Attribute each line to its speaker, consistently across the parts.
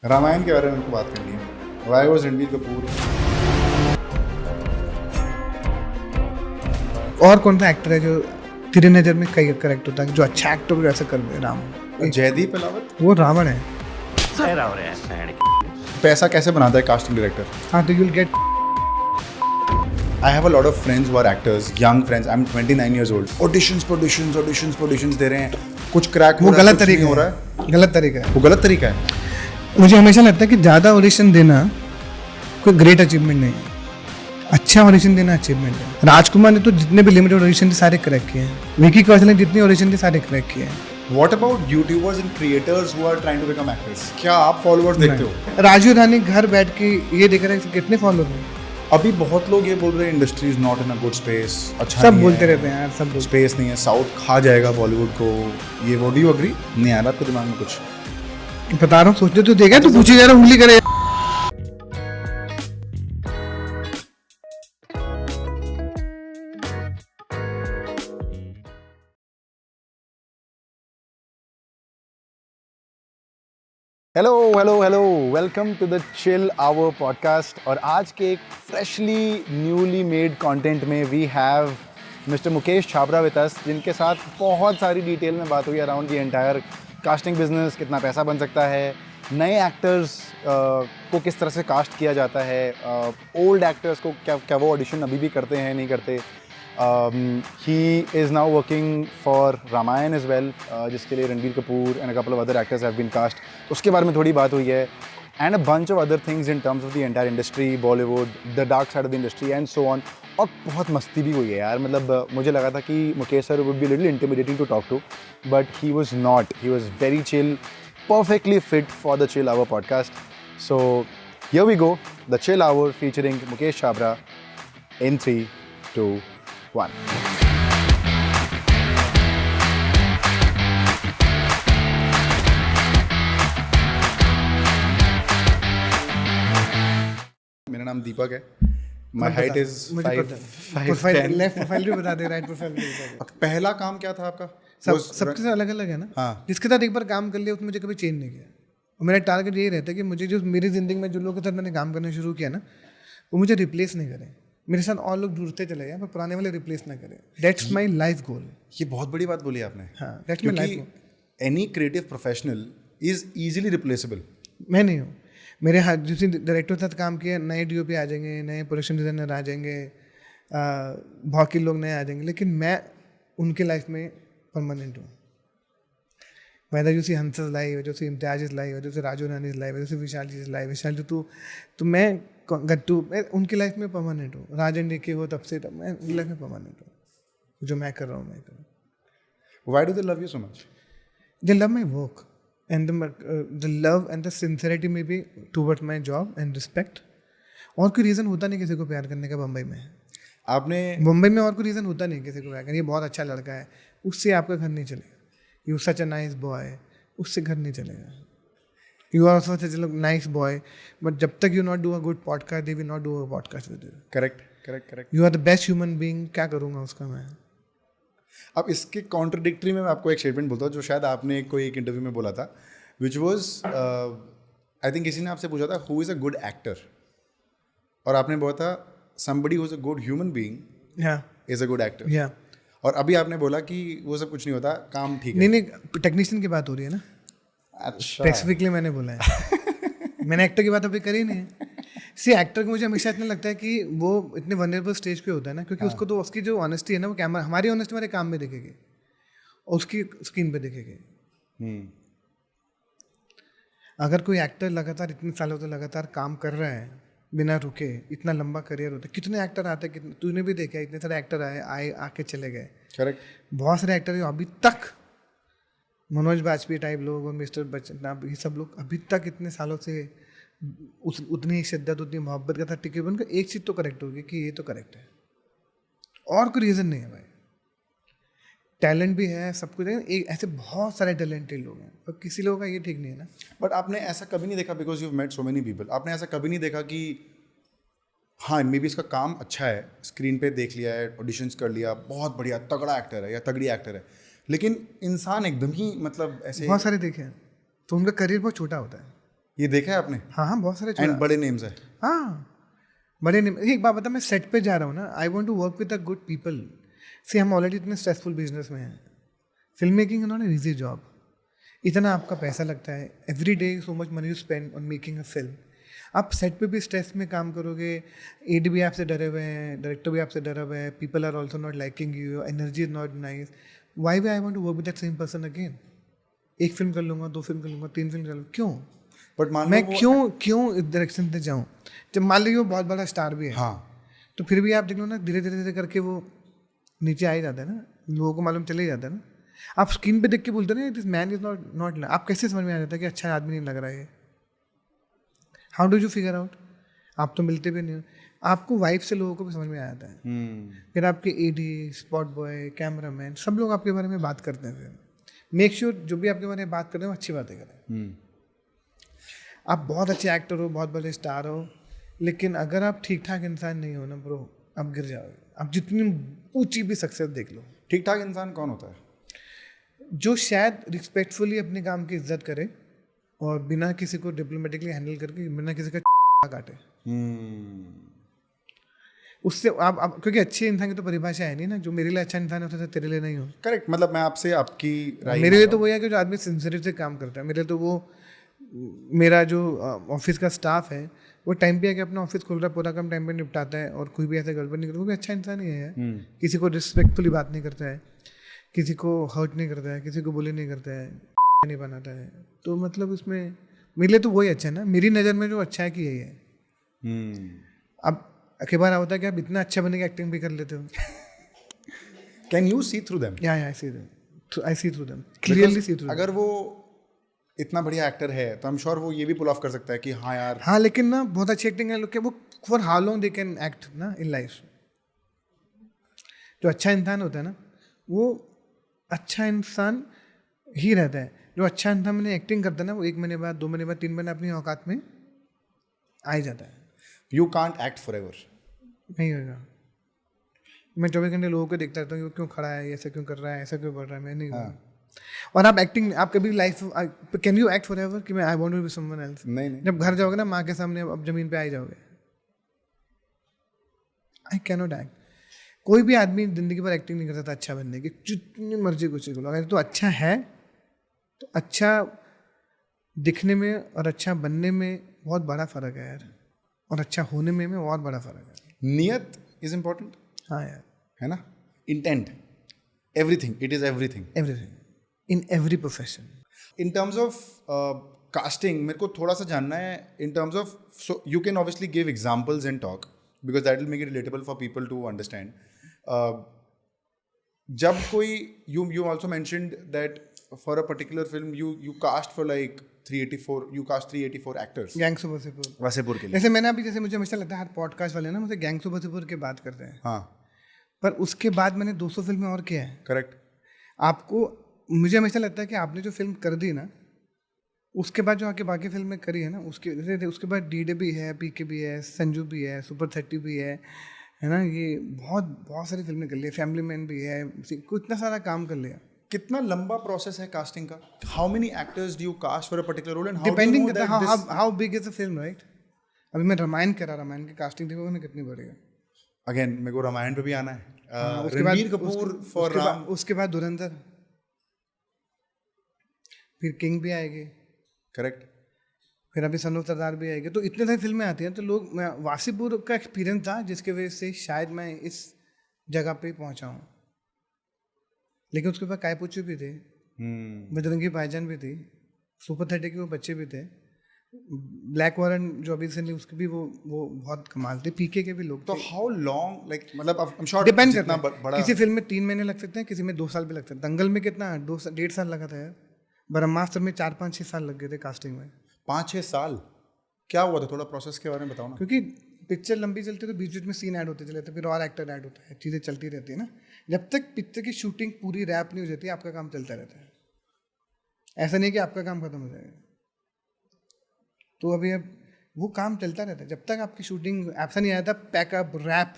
Speaker 1: रामायण के बारे में हमको बात करनी है। Why was Ranbir Kapoor?
Speaker 2: और कौन सा एक्टर है जो तेरी नज़र में कई करेक्ट होता है जो अच्छा एक्टर भी ऐसा कर दे? राम।
Speaker 1: जयदीप अलावत
Speaker 2: वो रावण है।
Speaker 1: पैसा कैसे बनाता है कास्टिंग डायरेक्टर?
Speaker 2: हाँ तो you'll get.
Speaker 1: I have a lot of friends who are actors, young friends. I'm 29 years old. Auditions दे रहे हैं। कुछ क्रैक
Speaker 2: वो गलत
Speaker 1: कुछ
Speaker 2: तरीका
Speaker 1: नहीं हो रहा
Speaker 2: है। गलत तरीका है।
Speaker 1: वो गलत तरीका है।
Speaker 2: मुझे हमेशा लगता है कि ज़्यादा ऑडिशन देना कोई ग्रेट अचीवमेंट नहीं है। अच्छा ऑडिशन देना अचीवमेंट है। राजकुमार ने तो जितने भी लिमिटेड ऑडिशन थे सारे क्रैक किए हैं। विकी कौशल ने जितने ऑडिशन थे सारे क्रैक किए हैं।
Speaker 1: What about YouTubers and creators who are trying to become actors? क्या आप फॉलोअर्स देखते हो?
Speaker 2: राजू रानी घर बैठ के ये देख रहे हैं कि कितने फॉलोअर हैं।
Speaker 1: अभी बहुत लोग ये बोल रहे हैं industry is not in a good space. अच्छा
Speaker 2: सब बोलते रहते हैं यार, सब बोलते
Speaker 1: स्पेस नहीं है, साउथ खा जाएगा बॉलीवुड को। ये वो डू यू अग्री? नहीं आ रहा आपके दिमाग में कुछ?
Speaker 2: हैं। बता रहा हूँ, सोचते तो देखा तू पूछे जा रहा उंगली करे।
Speaker 1: Hello welcome to the chill hour podcast. और आज के एक फ्रेशली न्यूली मेड कंटेंट में we have mister Mukesh Chhabra with us, जिनके साथ बहुत सारी डिटेल में बात हुई around the entire casting business, कितना पैसा बन सकता है, नए एक्टर्स को किस तरह से कास्ट किया जाता है, ओल्ड एक्टर्स को क्या वो ऑडिशन अभी भी करते हैं नहीं करते। He is now working for Ramayan as well, जिसके लिए Ranbir Kapoor and a couple of other actors have been cast. उसके बारे में थोड़ी बात हुई है and a bunch of other things in terms of the entire industry, Bollywood, the dark side of the industry and so on. और बहुत मस्ती भी हुई है यार। मतलब मुझे लगा था कि Mukesh sir would be a little intimidating to talk to, but he was not. He was very chill, perfectly fit for the Chill Hour podcast. So here we go, the Chill Hour featuring Mukesh Chhabra in 3, 2, 1. मेरा नाम दीपक है। My height is 5'10".
Speaker 2: Left profile भी बता दे, right profile भी बता दे।
Speaker 1: पहला काम क्या था आपका?
Speaker 2: सबके साथ अलग अलग है ना।
Speaker 1: हाँ।
Speaker 2: जिसके साथ एक बार काम कर लिया उसने मुझे कभी चेंज नहीं किया। और मेरा टारगेट यही रहता है कि मुझे जो मेरी ज़िंदगी में जो लोगों के साथ मैंने काम करना शुरू किया ना, वो मुझे रिप्लेस नहीं करें। मेरे साथ और लोग जुड़ते चले गए पर पुराने वाले रिप्लेस ना करें। That's my life goal.
Speaker 1: ये बहुत बड़ी बात बोली आपने।
Speaker 2: हाँ, that's my life goal.
Speaker 1: Any creative professional is easily replaceable.
Speaker 2: मैं नहीं हूँ। मेरे हाथ जिस डायरेक्टर के साथ काम किया, नए डीओपी आ जाएंगे, नए प्रोडक्शन डिज़ाइनर आ जाएंगे, बहुत के लोग नए आ जाएंगे, लेकिन मैं उनके लाइफ में परमानेंट हूँ। whether you see हंसस live, whether you see Imtiaz is live, whether you see Raju Rani is live, whether you see Vishal ji is live, Vishal ji तो मैं गट्टू, मैं उनकी लाइफ में परमानेंट हूँ। राजन डे के हो तब से मैं उनकी लाइफ में परमानेंट हूँ। जो मैं कर रहा हूँ मैं कर रहा हूँ।
Speaker 1: Why do they love you so much?
Speaker 2: They love my work and the love and the sincerity में भी towards my job and respect। और कोई रीज़न होता नहीं किसी को प्यार करने का बम्बई में।
Speaker 1: आपने
Speaker 2: मुंबई में और कोई रीज़न होता नहीं किसी को प्यार करने। ये बहुत अच्छा लड़का है, उससे आपका घर नहीं चलेगा। You such a nice boy, उससे घर नहीं चलेगा। You are such a nice boy, but जब तक you not do a good podcast, they will not do a podcast with you.
Speaker 1: Correct.
Speaker 2: You are the best human being. क्या करूँगा उसका मैं?
Speaker 1: अब इसके कॉन्ट्रडिक्टरी में मैं आपको एक स्टेटमेंट बोलता हूँ जो शायद आपने कोई एक इंटरव्यू में बोला था, विच वॉज आई थिंक किसी ने आपसे पूछा था who is a good actor, और आपने बोला था somebody who is a good human being is a good actor.
Speaker 2: या
Speaker 1: और अभी आपने बोला कि वो सब कुछ नहीं होता, काम ठीक है।
Speaker 2: नहीं, टेक्नीशियन की बात हो रही है ना।
Speaker 1: अच्छा,
Speaker 2: स्पेसिफिकली मैंने बोला है। मैंने एक्टर की बात अभी करी नहीं है। सी एक्टर को मुझे हमेशा इतना लगता है कि वो इतने वनरेबल स्टेज पे होता है ना, क्योंकि उसको तो उसकी जो ऑनेस्टी है ना, वो कैमरा, हमारी ऑनेस्टी हमारे काम में दिखेगी और उसकी स्क्रीन पे दिखेगी। अगर कोई एक्टर लगातार इतने सालों से लगातार काम कर रहा है बिना रुके, इतना लंबा करियर होता है, कितने एक्टर आते हैं, कितने तूने भी देखा, इतने सारे एक्टर आए आके चले गए।
Speaker 1: करेक्ट।
Speaker 2: बहुत सारे एक्टर अभी तक, मनोज बाजपेयी टाइप लोग और मिस्टर बच्चन, ये सब लोग अभी तक इतने सालों से उतनी शिद्दत, उतनी मोहब्बत के साथ टिके। उनका एक चीज़ तो करेक्ट होगी कि ये तो करेक्ट है, और कोई रीज़न नहीं है भाई। टैलेंट भी है, सब कुछ है। एक ऐसे बहुत सारे टैलेंटेड लोग हैं और किसी लोगों का ये ठीक नहीं है ना।
Speaker 1: बट आपने ऐसा कभी नहीं देखा, because you met so many people, आपने ऐसा कभी नहीं देखा कि हाँ मे बी इसका काम अच्छा है, स्क्रीन पे देख लिया है, ऑडिशंस कर लिया, बहुत बढ़िया तगड़ा एक्टर है या तगड़ी एक्टर है, लेकिन इंसान एकदम ही मतलब ऐसे।
Speaker 2: बहुत सारे देखे हैं तो उनका करियर बहुत छोटा होता है।
Speaker 1: ये देखा है आपने?
Speaker 2: हाँ हाँ, बहुत सारे
Speaker 1: एंड बड़े नेम्स है।
Speaker 2: हाँ, बड़े नहीं, एक बात बता, मैं सेट पे जा रहा हूँ ना, I want to work with a good people. See हम ऑलरेडी इतने स्ट्रेसफुल बिजनेस में हैं, film making is not an easy job. इतना आपका पैसा लगता है, every day so much money you spend on making a film. आप सेट पे भी स्ट्रेस में काम करोगे, एड भी आपसे डरे हुए हैं, डायरेक्टर भी आपसे डरा हुआ है, people are also not liking you, energy is not nice, why we I want to work with that same person again. एक फिल्म कर लूँगा, 2 फिल्म कर लूँगा, 3 फिल्म कर लूँगा, क्यों?
Speaker 1: बट मान
Speaker 2: मैं
Speaker 1: लो वो,
Speaker 2: क्यों इस डायरेक्शन पे जाऊँ? जब मान लीजिए वो बहुत बड़ा स्टार भी है,
Speaker 1: हाँ,
Speaker 2: तो फिर भी आप देख लो ना, धीरे धीरे धीरे करके वो नीचे आ ही जाता है ना, लोगों को मालूम चले ही जाता है ना। आप स्क्रीन पे देख के बोलते ना दिस मैन इज नॉट, आप कैसे समझ में आ जाता है कि अच्छा आदमी नहीं लग रहा है? How do you figure out? आप तो मिलते भी नहीं हो, आपको वाइफ से लोगों को भी समझ में आ जाता है। फिर आपके एडी, स्पॉट बॉय, कैमरामैन, सब लोग आपके बारे में बात करते हैं। फिर मेक श्योर जो भी आपके बारे में बात कर रहे हो अच्छी बातें करें। आप बहुत अच्छे एक्टर हो, बहुत बड़े स्टार हो, लेकिन अगर आप ठीक ठाक इंसान नहीं हो ना ब्रो, आप गिर जाओगे। आप जितनी ऊंची भी सक्सेस देख लो।
Speaker 1: ठीक ठाक इंसान कौन होता है?
Speaker 2: जो शायद रिस्पेक्टफुली अपने काम की इज्जत करे और बिना किसी को डिप्लोमेटिकली हैंडल करके, बिना किसी का काटे, उससे आप क्योंकि अच्छे इंसान की तो परिभाषा है नहीं ना, जो मेरे लिए अच्छा इंसान होता है तेरे लिए नहीं हो।
Speaker 1: करेक्ट, मतलब मैं आपसे आपकी राय
Speaker 2: मेरे लिए तो वो है कि जो आदमी सिंसियरिटी से काम करता है। मेरे लिए तो वो, मेरा जो ऑफिस का स्टाफ है वो टाइम पे आके अपना ऑफिस खोल रहा है, पूरा काम टाइम पे निपटाता है और कोई भी ऐसा गड़बड़ नहीं करता, वो भी अच्छा इंसान ही है। किसी को रिस्पेक्टफुली बात नहीं करता है, किसी को हर्ट नहीं करता है, किसी को बुली नहीं करता है, नहीं बनाता है। तो मतलब उसमें मेरे लिए तो वही अच्छा है ना, मेरी नज़र में जो अच्छा है कि यही है। अब कई बार होता है कि आप इतना अच्छा बने की एक्टिंग भी कर लेते हो।
Speaker 1: Can you see through them?
Speaker 2: I see through them, clearly see through.
Speaker 1: अगर वो इतना बढ़िया एक्टर है तो आई एम श्योर वो ये भी पुल ऑफ कर सकता है कि हाँ यार,
Speaker 2: हाँ, लेकिन ना बहुत अच्छी एक्टिंग है लोग के, वो for how long they can act ना इन लाइफ। जो अच्छा इंसान होता है ना, वो अच्छा इंसान ही रहता है। जो अच्छा इंसान मैंने एक्टिंग करता है ना, वो 1 महीने बाद, 2 महीने बाद, 3 महीने अपनी औकात में आ ही जाता है।
Speaker 1: You can't act for ever.
Speaker 2: नहीं होगा। मैं 24 घंटे लोगों को देखता रहता हूँ कि वो क्यों खड़ा है, ऐसा क्यों कर रहा है, ऐसा क्यों कर रहा है, मैं नहीं करूँगा। और आप एक्टिंग, आप कभी life, can you act forever कि मैं I want to be someone else?
Speaker 1: नहीं।
Speaker 2: जब घर जाओगे ना माँ के सामने, अब जमीन पे आ ही जाओगे। I can not act. कोई भी आदमी जिंदगी भर एक्टिंग नहीं करता था अच्छा बनने की, जितनी मर्जी कुछ बोलो। अगर तो अच्छा है तो अच्छा दिखने में और अच्छा बनने में बहुत बड़ा फ़र्क है यार, और अच्छा होने में बहुत बड़ा फ़र्क है।
Speaker 1: नियत इज इम्पोर्टेंट।
Speaker 2: हाँ यार,
Speaker 1: है ना? Intent, everything, it is everything
Speaker 2: in every profession.
Speaker 1: In terms of casting मेरे को थोड़ा सा जानना है in terms of, so you can obviously give examples and talk because that will make it relatable for people to understand. जब कोई you also mentioned that for a particular film you cast for like 384, you cast 384 actors
Speaker 2: gangs of Wasseypur,
Speaker 1: Wasseypur के लिए।
Speaker 2: जैसे मैंने अभी, जैसे मुझे हमेशा लगता है हर पॉडकास्ट वाले ना मुझे गैंग्स ऑफ वासेपुर की बात करते हैं,
Speaker 1: हाँ
Speaker 2: पर उसके बाद मैंने 200 फिल्में और किया है।
Speaker 1: करेक्ट।
Speaker 2: आपको, मुझे हमेशा लगता है कि आपने जो फिल्म कर दी ना, उसके बाद जो आके बाकी फिल्में करी है ना, उसके बाद डीडे भी है, पीके भी है, संजू भी है, सुपर 30 भी है ना, ये बहुत सारी फिल्में कर ली, फैमिली मैन भी है, इतना सारा काम कर लिया।
Speaker 1: कितना लंबा प्रोसेस है कास्टिंग का? How many actors do you cast for a particular role and how
Speaker 2: डिपेंडिंग करता है how big is the film, right? अभी मैं रामायण करा, रामायण की कास्टिंग देखोगे ना कितनी बड़ी है।
Speaker 1: अगेन मेरे को रामायण पे भी आना है।
Speaker 2: उसके बाद
Speaker 1: रणबीर कपूर फॉर राम,
Speaker 2: उसके बाद धुरंधर, फिर किंग भी आएगी,
Speaker 1: करेक्ट।
Speaker 2: फिर अभी सन ऑफ सरदार भी आएगी। तो इतने सारी फिल्में आती हैं, तो लोग, मैं वासीपुर का एक्सपीरियंस था जिसके वजह से शायद मैं इस जगह पे पहुंचा हूँ। लेकिन उसके बाद कायपुचू भी थे, बजरंगी भाईजान भी थी, सुपर 30 के वो बच्चे भी थे, ब्लैक वारन जो अभी से नहीं, उसके भी वो बहुत कमाल थे, पीके के भी लोग
Speaker 1: तो
Speaker 2: थे।
Speaker 1: हाउ लॉन्ग, लाइक मतलब आई एम श्योर
Speaker 2: डिपेंड
Speaker 1: जितना
Speaker 2: करता है,
Speaker 1: बड़ा,
Speaker 2: किसी फिल्म में 3 महीने लग सकते हैं, किसी में 2 साल भी लग सकते हैं। दंगल में कितना 1.5 साल लगा था यार, ब्रह्मास्त्र में 4-5-6 साल लग गए थे कास्टिंग में।
Speaker 1: 5-6 साल क्या हुआ था? थोड़ा प्रोसेस के बारे में बताओ ना।
Speaker 2: क्योंकि पिक्चर लंबी चलती है तो बीच बीच में सीन ऐड होते चले जाते हैं, फिर और एक्टर ऐड होता है, चीज़ें चलती रहती है ना। जब तक पिक्चर की शूटिंग पूरी रैप नहीं हो जाती, आपका काम चलता रहता है। ऐसा नहीं कि आपका काम खत्म हो जाएगा। तो अभी अब वो काम चलता रहता है जब तक आपकी शूटिंग, ऐसा नहीं आया था पैकअप रैप,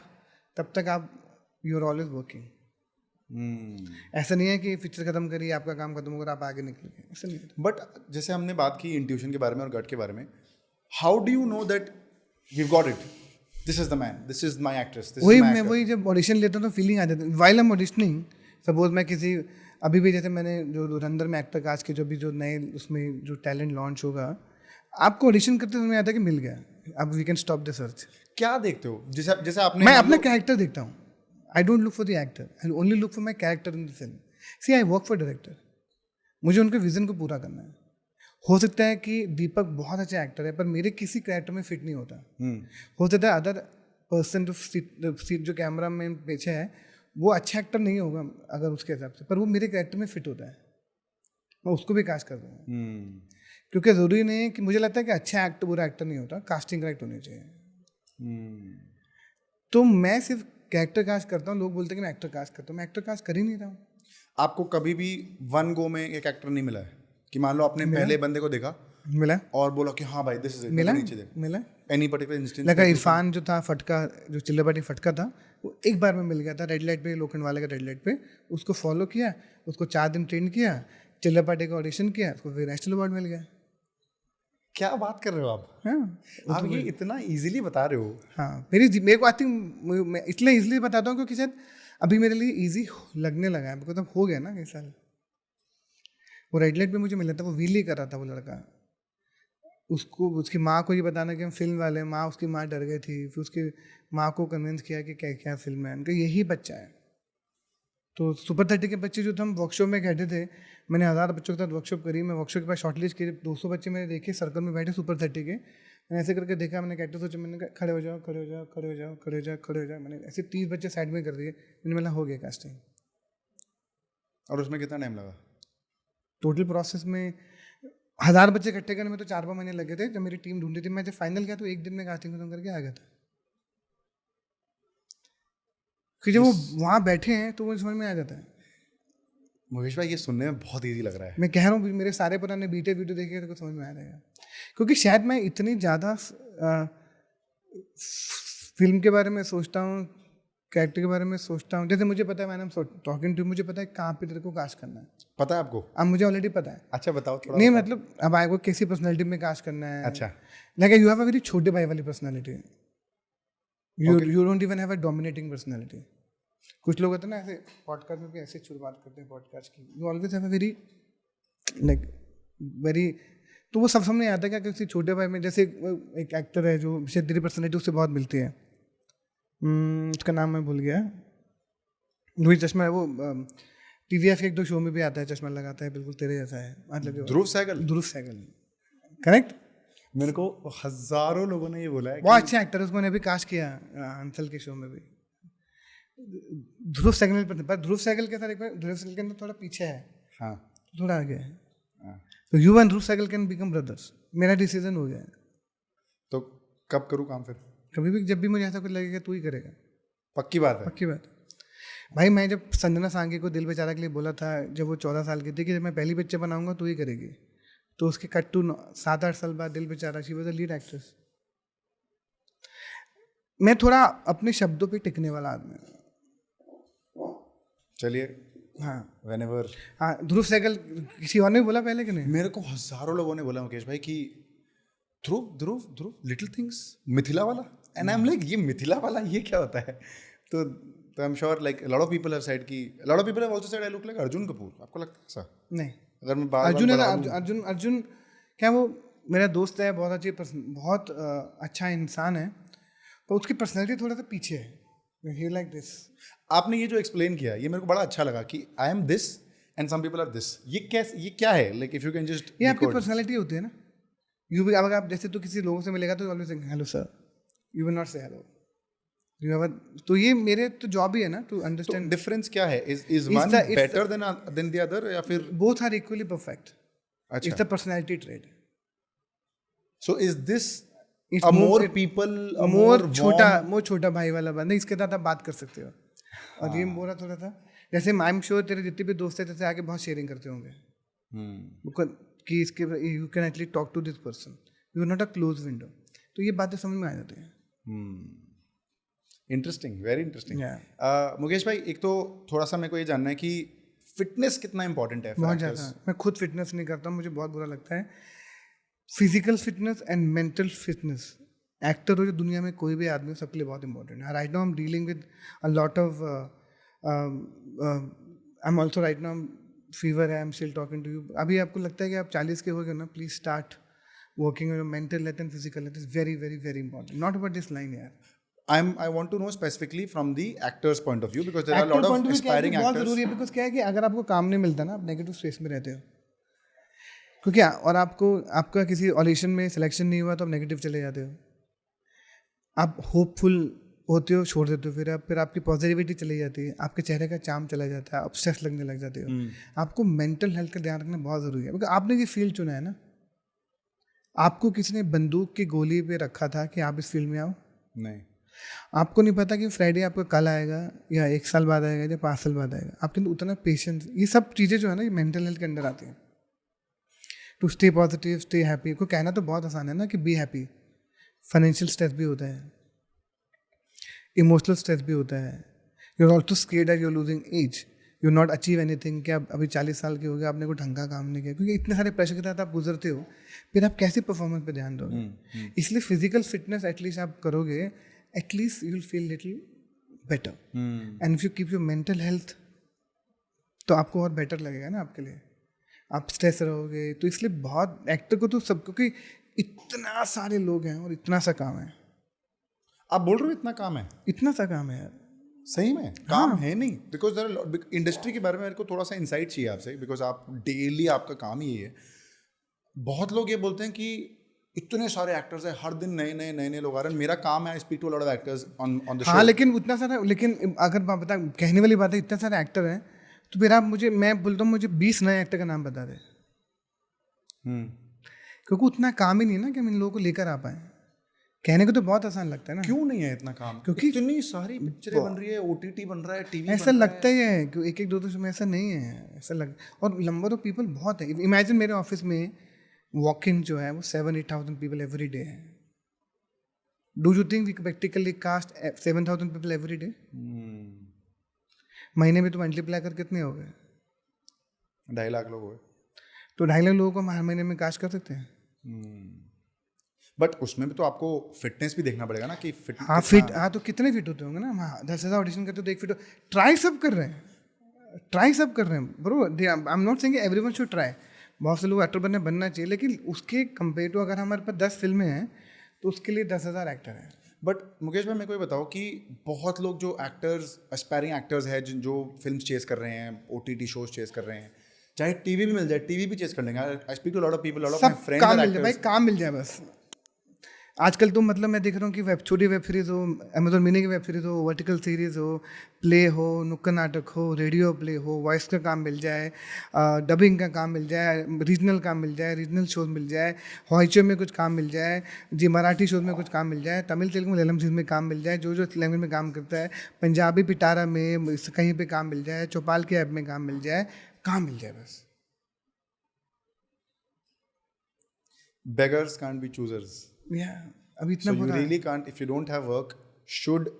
Speaker 2: तब तक आप, यू आर ऑलवेज वर्किंग। ऐसा नहीं है कि पिक्चर खत्म करिए आपका काम खत्म होगा आप आगे निकलेंगे, ऐसा नहीं होता।
Speaker 1: बट जैसे हमने बात की इंट्यूशन के बारे में और गट के बारे में, how do you know that we got it, this is the man, this is my actress, this is my
Speaker 2: वही जब ऑडिशन लेता हूँ तो फीलिंग आ जाती है while I am auditioning. Suppose मैं किसी अभी भी जैसे मैंने जो धुरंधर में एक्टर कास्ट के जो भी जो नए उसमें जो टैलेंट लॉन्च होगा, आपको ऑडिशन करते समय आता है कि मिल गया, अब we can stop the search.
Speaker 1: क्या देखते हो? जैसे जैसे आपने
Speaker 2: मैं अपना कैरेक्टर देखता हूँ, I don't look for the actor, I only look for my character in the film. See I work for director, मुझे उनके विजन को पूरा करना है। हो सकता है कि दीपक बहुत अच्छा एक्टर है पर मेरे किसी कैरेक्टर में फिट नहीं होता। हो सकता है अदर पर्सन जो सीट जो कैमरा में पीछे है वो अच्छा एक्टर नहीं होगा अगर उसके हिसाब से, पर वो मेरे कैरेक्टर में फिट होता है, मैं उसको भी कास्ट कर दूँगा। क्योंकि ज़रूरी नहीं है कि, मुझे लगता है कि अच्छा एक्टर बुरा एक्टर नहीं होता, कास्टिंग करेक्ट होनी चाहिए। तो मैं सिर्फ कैरेक्टर कास्ट करता हूँ, लोग बोलते हैं कि मैं एक्टर कास्ट करता हूँ, मैं एक्टर कास्ट कर ही नहीं रहा हूँ।
Speaker 1: आपको कभी भी वन गो में एक एक्टर नहीं मिला है कि मान लो आपने पहले बंदे को देखा
Speaker 2: मिला
Speaker 1: और बोला कि हाँ भाई दिस इज इट,
Speaker 2: मिला
Speaker 1: एनी पर्टिकुलर इंस्टेंस?
Speaker 2: लगा इरफान जो था फटका, जो चिल्लापाटी फटका था, वो एक बार में मिल गया था रेड लाइट पे, लोखंड वाले का रेड लाइट पे, उसको फॉलो किया, उसको 4 दिन ट्रेन किया, चिल्लापाटी का ऑडिशन किया, उसको फिर नेशनल अवार्ड मिल गया।
Speaker 1: क्या बात कर रहे हो आप?
Speaker 2: हाँ
Speaker 1: आप ये इतना इजीली बता रहे हो?
Speaker 2: हाँ, मेरे को आई थिंक मैं इसलिए इजीली बताता हूँ क्योंकि शायद अभी मेरे लिए इजी लगने लगा है, बिकॉज अब हो गया ना कई साल। वो रेड लाइट पे मुझे मिला था, वो व्हीली कर रहा था वो लड़का, उसको उसकी माँ को ये बताना कि हम फिल्म वाले हैं, माँ उसकी माँ डर गई थी, फिर उसकी माँ को कन्विंस किया कि क्या क्या फिल्म है, उनका यही बच्चा है। तो सुपर 30 के बच्चे जो थे हम वर्कशॉप में कहते थे, मैंने 1000 बच्चों के साथ वर्कशॉप करी, मैं वर्कशॉप के पास शॉर्टलिस्ट की 200 बच्चे मैंने देखे सर्कल में बैठे सुपर 30 के, मैंने ऐसे करके देखा, मैंने कैरेक्टर सोचा, मैंने कहा खड़े हो जाओ खड़े हो जाओ खड़े हो जाओ खड़े हो जाओ खड़े हो जाओ, मैंने ऐसे 30 बच्चे साइड में कर दिए, मैंने बोला हो गया कास्टिंग।
Speaker 1: और उसमें कितना टाइम लगा?
Speaker 2: टोटल प्रोसेस में 1000 बच्चे इकट्ठे करने में तो 4-5 महीने लगे थे, जब मेरी टीम ढूंढी थी, मैं जब फाइनल किया तो एक दिन में कास्टिंग खत्म करके आ गया था। फिर जब वो वहाँ बैठे हैं तो वो समझ में आ जाता है।
Speaker 1: मुकेश भाई ये सुनने में बहुत इजी लग रहा है।
Speaker 2: मैं कह रहा हूँ मेरे सारे पुराने बीटे वीडियो देखे तो समझ में आ जाएगा, क्योंकि शायद मैं इतनी ज़्यादा फिल्म के बारे में सोचता हूँ, कैरेक्टर के बारे में सोचता हूँ, जैसे मुझे पता है मैंने टॉकिंग टू, मुझे पता है कहाँ पे तेरे को कास्ट करना है,
Speaker 1: पता है आपको?
Speaker 2: अब मुझे ऑलरेडी पता है।
Speaker 1: अच्छा बताओ थोड़ा।
Speaker 2: नहीं मतलब अब आए को किसी पर्सनैलिटी में कास्ट करना है।
Speaker 1: अच्छा,
Speaker 2: like you have a very छोटे भाई वाली personality, you don't even have a dominating personality. कुछ लोग होते हैं ना ऐसे पॉडकास्ट में भी ऐसे शुरुआत करते हैं पॉडकास्ट की, you always have a very like very, तो वो सब सामने आता है क्या किसी छोटे भाई में। जैसे एक एक्टर है जो शायद तेरी पर्सनैलिटी उससे बहुत मिलती है, उसका नाम मैं भूल गया, वही चश्मा है वो, TVF के 1-2 शो में भी आता है, चश्मा लगाता है, बिल्कुल तेरे जैसा है, मतलब
Speaker 1: ध्रुव सहगल।
Speaker 2: ध्रुव सहगल, करेक्ट।
Speaker 1: मेरे को हजारों लोगों ने ये बोला है
Speaker 2: बहुत अच्छा एक्टर है, उसको मैंने भी कास्ट किया हंसल के शो में भी। ध्रुव सहगल पर ध्रुव सहगल के साथ एक बार, ध्रुव सहगल के अंदर थोड़ा पीछे है,
Speaker 1: हाँ
Speaker 2: थोड़ा आगे है, तो you and Dhruv Sehgal can become brothers. मेरा डिसीजन हो गया है।
Speaker 1: तो कब करूँ काम फिर?
Speaker 2: कभी भी जब भी मुझे ऐसा कुछ लगेगा तू ही करेगा।
Speaker 1: पक्की बात है?
Speaker 2: पक्की बात है भाई। मैं जब संजना सांगी को दिल बेचारा के लिए बोला था जब वो 14 साल की थी कि जब मैं पहली पिक्चर बनाऊंगा तू ही करेगी, तो उसके कट टू 7-8 साल बाद दिल बेचारा she was the lead actress. मैं थोड़ा अपने शब्दों पे टिकने वाला आदमी हूँ।
Speaker 1: चलिए,
Speaker 2: हाँ
Speaker 1: whenever,
Speaker 2: हाँ, ध्रुव सहगल किसी और ने बोला पहले कि नहीं?
Speaker 1: मेरे को हजारों लोगों ने बोला मुकेश भाई कि ध्रुव ध्रुव ध्रुव लिटिल थिंग्स मिथिला वाला, एंड आई एम लाइक ये मिथिला वाला ये क्या होता है? तो I am sure like lot of people have said कि lot of people have also said I look like Arjun Kapoor. आपको लगता है ऐसा?
Speaker 2: नहीं,
Speaker 1: अगर मैं बार
Speaker 2: अर्जुन है
Speaker 1: बार
Speaker 2: ना, अर्जुन क्या वो मेरा दोस्त है, बहुत अच्छी बहुत अच्छा इंसान है, पर उसकी पर्सनैलिटी थोड़ा सा पीछे है। ही लाइक दिस।
Speaker 1: आपने ये जो एक्सप्लेन किया ये मेरे को बड़ा अच्छा लगा कि I am this and some people are this, ये क्या है? Like if you can just,
Speaker 2: ये आपकी पर्सनैलिटी होती है ना। यू भी अगर आप जैसे तो किसी लोगों से मिलेगा तो always say hello sir, you will not से हेलो, यू हैव, तो ये मेरे तो जॉब ही है ना टू अंडरस्टैंड।
Speaker 1: डिफरेंस क्या है? Is one better than the other या फिर
Speaker 2: बोथ आर इक्वली परफेक्ट?
Speaker 1: अच्छा,
Speaker 2: it's the personality trade.
Speaker 1: So is this a more people, a
Speaker 2: more
Speaker 1: more
Speaker 2: छोटा भाई वाला बंदा, इसके साथ आप बात कर सकते हो। और ये बोला थोड़ा था जैसे आई एम श्योर तेरे जितने भी दोस्त है जैसे आके बहुत शेयरिंग करते होंगे कि इसके you can at least talk to this person, you are not a close window, तो ये बातें समझ में आ जाती हैं।
Speaker 1: Interesting, very interesting.
Speaker 2: Yeah.
Speaker 1: Mukesh भाई, एक तो थोड़ा सा मेरे को ये जानना है कि फिटनेस कितना इंपॉर्टेंट है
Speaker 2: बहुत ज़्यादा। मैं खुद फिटनेस नहीं करता, मुझे बहुत बुरा लगता है। Physical fitness and mental fitness, actor हो जो दुनिया में कोई भी आदमी हो, सबके लिए बहुत इंपॉर्टेंट है। Right now I am dealing with a lot of I am also right now fever है, I am still talking to you. अभी आपको लगता है कि आप 40 के हो गए ना, please start working on mental health and physical health. Is very very very important, not about this line यार।
Speaker 1: I want to know specifically from the actor's point of view because there are a
Speaker 2: actor
Speaker 1: lot
Speaker 2: point
Speaker 1: of
Speaker 2: of view क्या है कि
Speaker 1: aspiring
Speaker 2: बहुत
Speaker 1: actors.
Speaker 2: ज़रूरी है, because क्या है कि अगर आपको काम नहीं मिलता ना, आप नेगेटिव स्पेस में रहते हो। क्योंकि और आपको आपका किसी ऑडिशन में सिलेक्शन नहीं हुआ तो आप नेगेटिव चले जाते हो। आप होपफुल होते हो, छोड़ देते हो, फिर आपकी पॉजिटिविटी चली जाती है, आपके चेहरे का चार्म चला जाता है, आप स्ट्रेस लगने लग जाते हो। आपको मेंटल हेल्थ का ध्यान रखना बहुत ज़रूरी है, क्योंकि आपने ये फील्ड चुना है ना। आपको किसी ने बंदूक की गोली पे रखा था कि आप इस फील्ड में आओ?
Speaker 1: नहीं,
Speaker 2: आपको नहीं पता कि फ्राइडे आपका कल आएगा या 1 साल बाद आएगा या 5 साल बाद आएगा। आपके अंदर उतना पेशेंस, ये सब चीज़ें जो है ना, ये मेंटल हेल्थ के अंदर आती हैं। To stay positive, stay happy को कहना तो बहुत आसान है ना कि बी हैप्पी। फाइनेंशियल स्ट्रेस भी होता है, इमोशनल स्ट्रेस भी होता है। You are also scared that you are losing age, you not achieve anything, कि आप अभी 40 साल के हो गए, आपने कोई ढंग का काम नहीं किया, क्योंकि इतने सारे प्रेशर के तहत आप गुजरते हो, फिर आप कैसे परफॉर्मेंस पे ध्यान दोगे? इसलिए फिजिकल फिटनेस एटलीस्ट आप करोगे, at least you will feel little better. And if you keep your mental health, तो आपको और बेटर लगेगा ना आपके लिए, आप स्ट्रेस रहोगे। तो इसलिए बहुत एक्टर को तो सब, क्योंकि इतना सारे लोग हैं और इतना सा काम है।
Speaker 1: आप बोल रहे हो इतना काम है?
Speaker 2: इतना सा काम है यार,
Speaker 1: सही में काम है नहीं? बिकॉज इंडस्ट्री के बारे में मेरे को थोड़ा सा इंसाइट चाहिए आपसे, बिकॉज आप डेली आपका काम ही ये है। बहुत लोग ये बोलते हैं कि इतने सारे एक्टर्स हैं, हर दिन नए नए लोग आ रहे हैं, मेरा काम है speak to a lot of actors on the show.
Speaker 2: हाँ, लेकिन उतना सारा, लेकिन अगर मैं बता, कहने वाली बात है, इतने सारे एक्टर हैं, तो फिर आप मुझे, मैं बोलता हूँ मुझे 20 नए एक्टर का नाम बता दे। क्योंकि उतना काम ही नहीं है ना कि हम इन लोगों को लेकर आ पाए। कहने को तो बहुत आसान लगता है ना।
Speaker 1: क्यों नहीं है इतना काम?
Speaker 2: क्योंकि
Speaker 1: इतनी सारी पिक्चरें बन रही है, ओटीटी बन रहा है, टीवी
Speaker 2: ऐसा लगता ही है कि एक एक दो में ऐसा नहीं है, ऐसा लग, और नंबर ऑफ पीपल बहुत है। इमेजिन मेरे ऑफिस में वॉक इन जो है वो 7-8,000 पीपल एवरी डे है। Do you think we practically cast 7,000 people every day? महीने में तो मल्टीप्लाई कर कितने हो गए?
Speaker 1: 2.5 लाख लोग हुए।
Speaker 2: तो 2.5 लाख लोगों को हम हर महीने में कास्ट कर सकते हैं।
Speaker 1: बट उसमें भी तो आपको फिटनेस भी देखना पड़ेगा ना कि फिट।
Speaker 2: हाँ फिट, हाँ तो कितने फिट होते होंगे ना? हाँ 10,000 ऑडिशन करते हो तो 1 फिट ट्राई सब कर रहे हैं, ट्राई सब कर रहे हैं bro. I am not saying everyone should try. बहुत से लोग एक्टर बनना चाहिए, लेकिन उसके कंपेयर टू अगर हमारे पास 10 फिल्में हैं तो उसके लिए 10,000 एक्टर हैं।
Speaker 1: बट मुकेश भाई, मेरे को ये बताओ कि बहुत लोग जो एक्टर्स, एस्पायरिंग एक्टर्स हैं, जो फिल्म चेस कर रहे हैं, ओटीटी शोज चेस कर रहे हैं, चाहे टीवी भी मिल जाए, टीवी भी चेस कर लेंगे। I speak to lot of people, lot of my friends
Speaker 2: काम
Speaker 1: आर
Speaker 2: मिल जाए भाई,
Speaker 1: एक्टर्स।
Speaker 2: काम मिल जाए बस। आजकल तो मतलब मैं देख रहा हूँ कि छोटी वेब सीरीज़ हो, अमेजोन मिनी की वेब सीरीज़ हो, वर्टिकल सीरीज़ हो, प्ले हो, नुक्कड़ नाटक हो, रेडियो प्ले हो, वॉइस का काम मिल जाए, डबिंग का काम मिल जाए, रीजनल काम मिल जाए, रीजनल शोज मिल जाए, हॉइचो में कुछ काम मिल जाए जी, मराठी शोज में कुछ काम मिल जाए, तमिल तेलुगु मलयालम चीज़ में काम मिल जाए, जो लैंग्वेज में काम करता है, पंजाबी पिटारा में कहीं पर काम मिल जाए, चौपाल के ऐप में काम मिल जाए, काम मिल जाए बस।
Speaker 1: Beggars can't be choosers.
Speaker 2: अभी इतना
Speaker 1: So you
Speaker 2: बुरा
Speaker 1: really can't, if you don't have work, should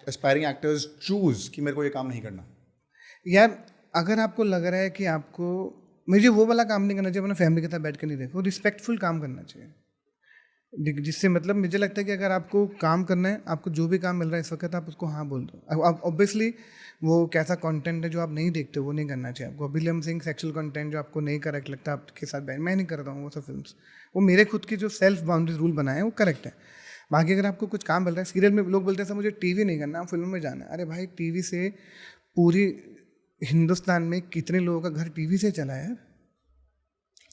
Speaker 1: aspiring actors choose कि मेरे को ये काम नहीं करना?
Speaker 2: यार, अगर आपको लग रहा है कि आपको मुझे वो वाला काम नहीं करना चाहिए, अपना फैमिली के साथ बैठ कर नहीं देखो, रिस्पेक्टफुल काम करना चाहिए, जिससे मतलब मुझे लगता है कि अगर आपको काम करना है, आपको जो भी काम मिल रहा है इस वक्त, आप उसको हाँ बोल दो। अब ऑब्वियसली वो कैसा कंटेंट है जो आप नहीं देखते वो नहीं करना चाहिए आपको। अभी हम सिंह सेक्सुअल कंटेंट जो आपको नहीं करेक्ट लगता आपके साथ बैठ, मैं नहीं करता हूँ वो सब फिल्म्स। वो मेरे खुद की जो सेल्फ बाउंड्रीज रूल बनाए हैं वो करेक्ट है। बाकी अगर आपको कुछ काम मिल रहा है, सीरियल में लोग बोलते हैं सर मुझे टीवी नहीं करना, फिल्म में जाना है। अरे भाई, टीवी से पूरी हिंदुस्तान में कितने लोगों का घर टीवी से चला है यार।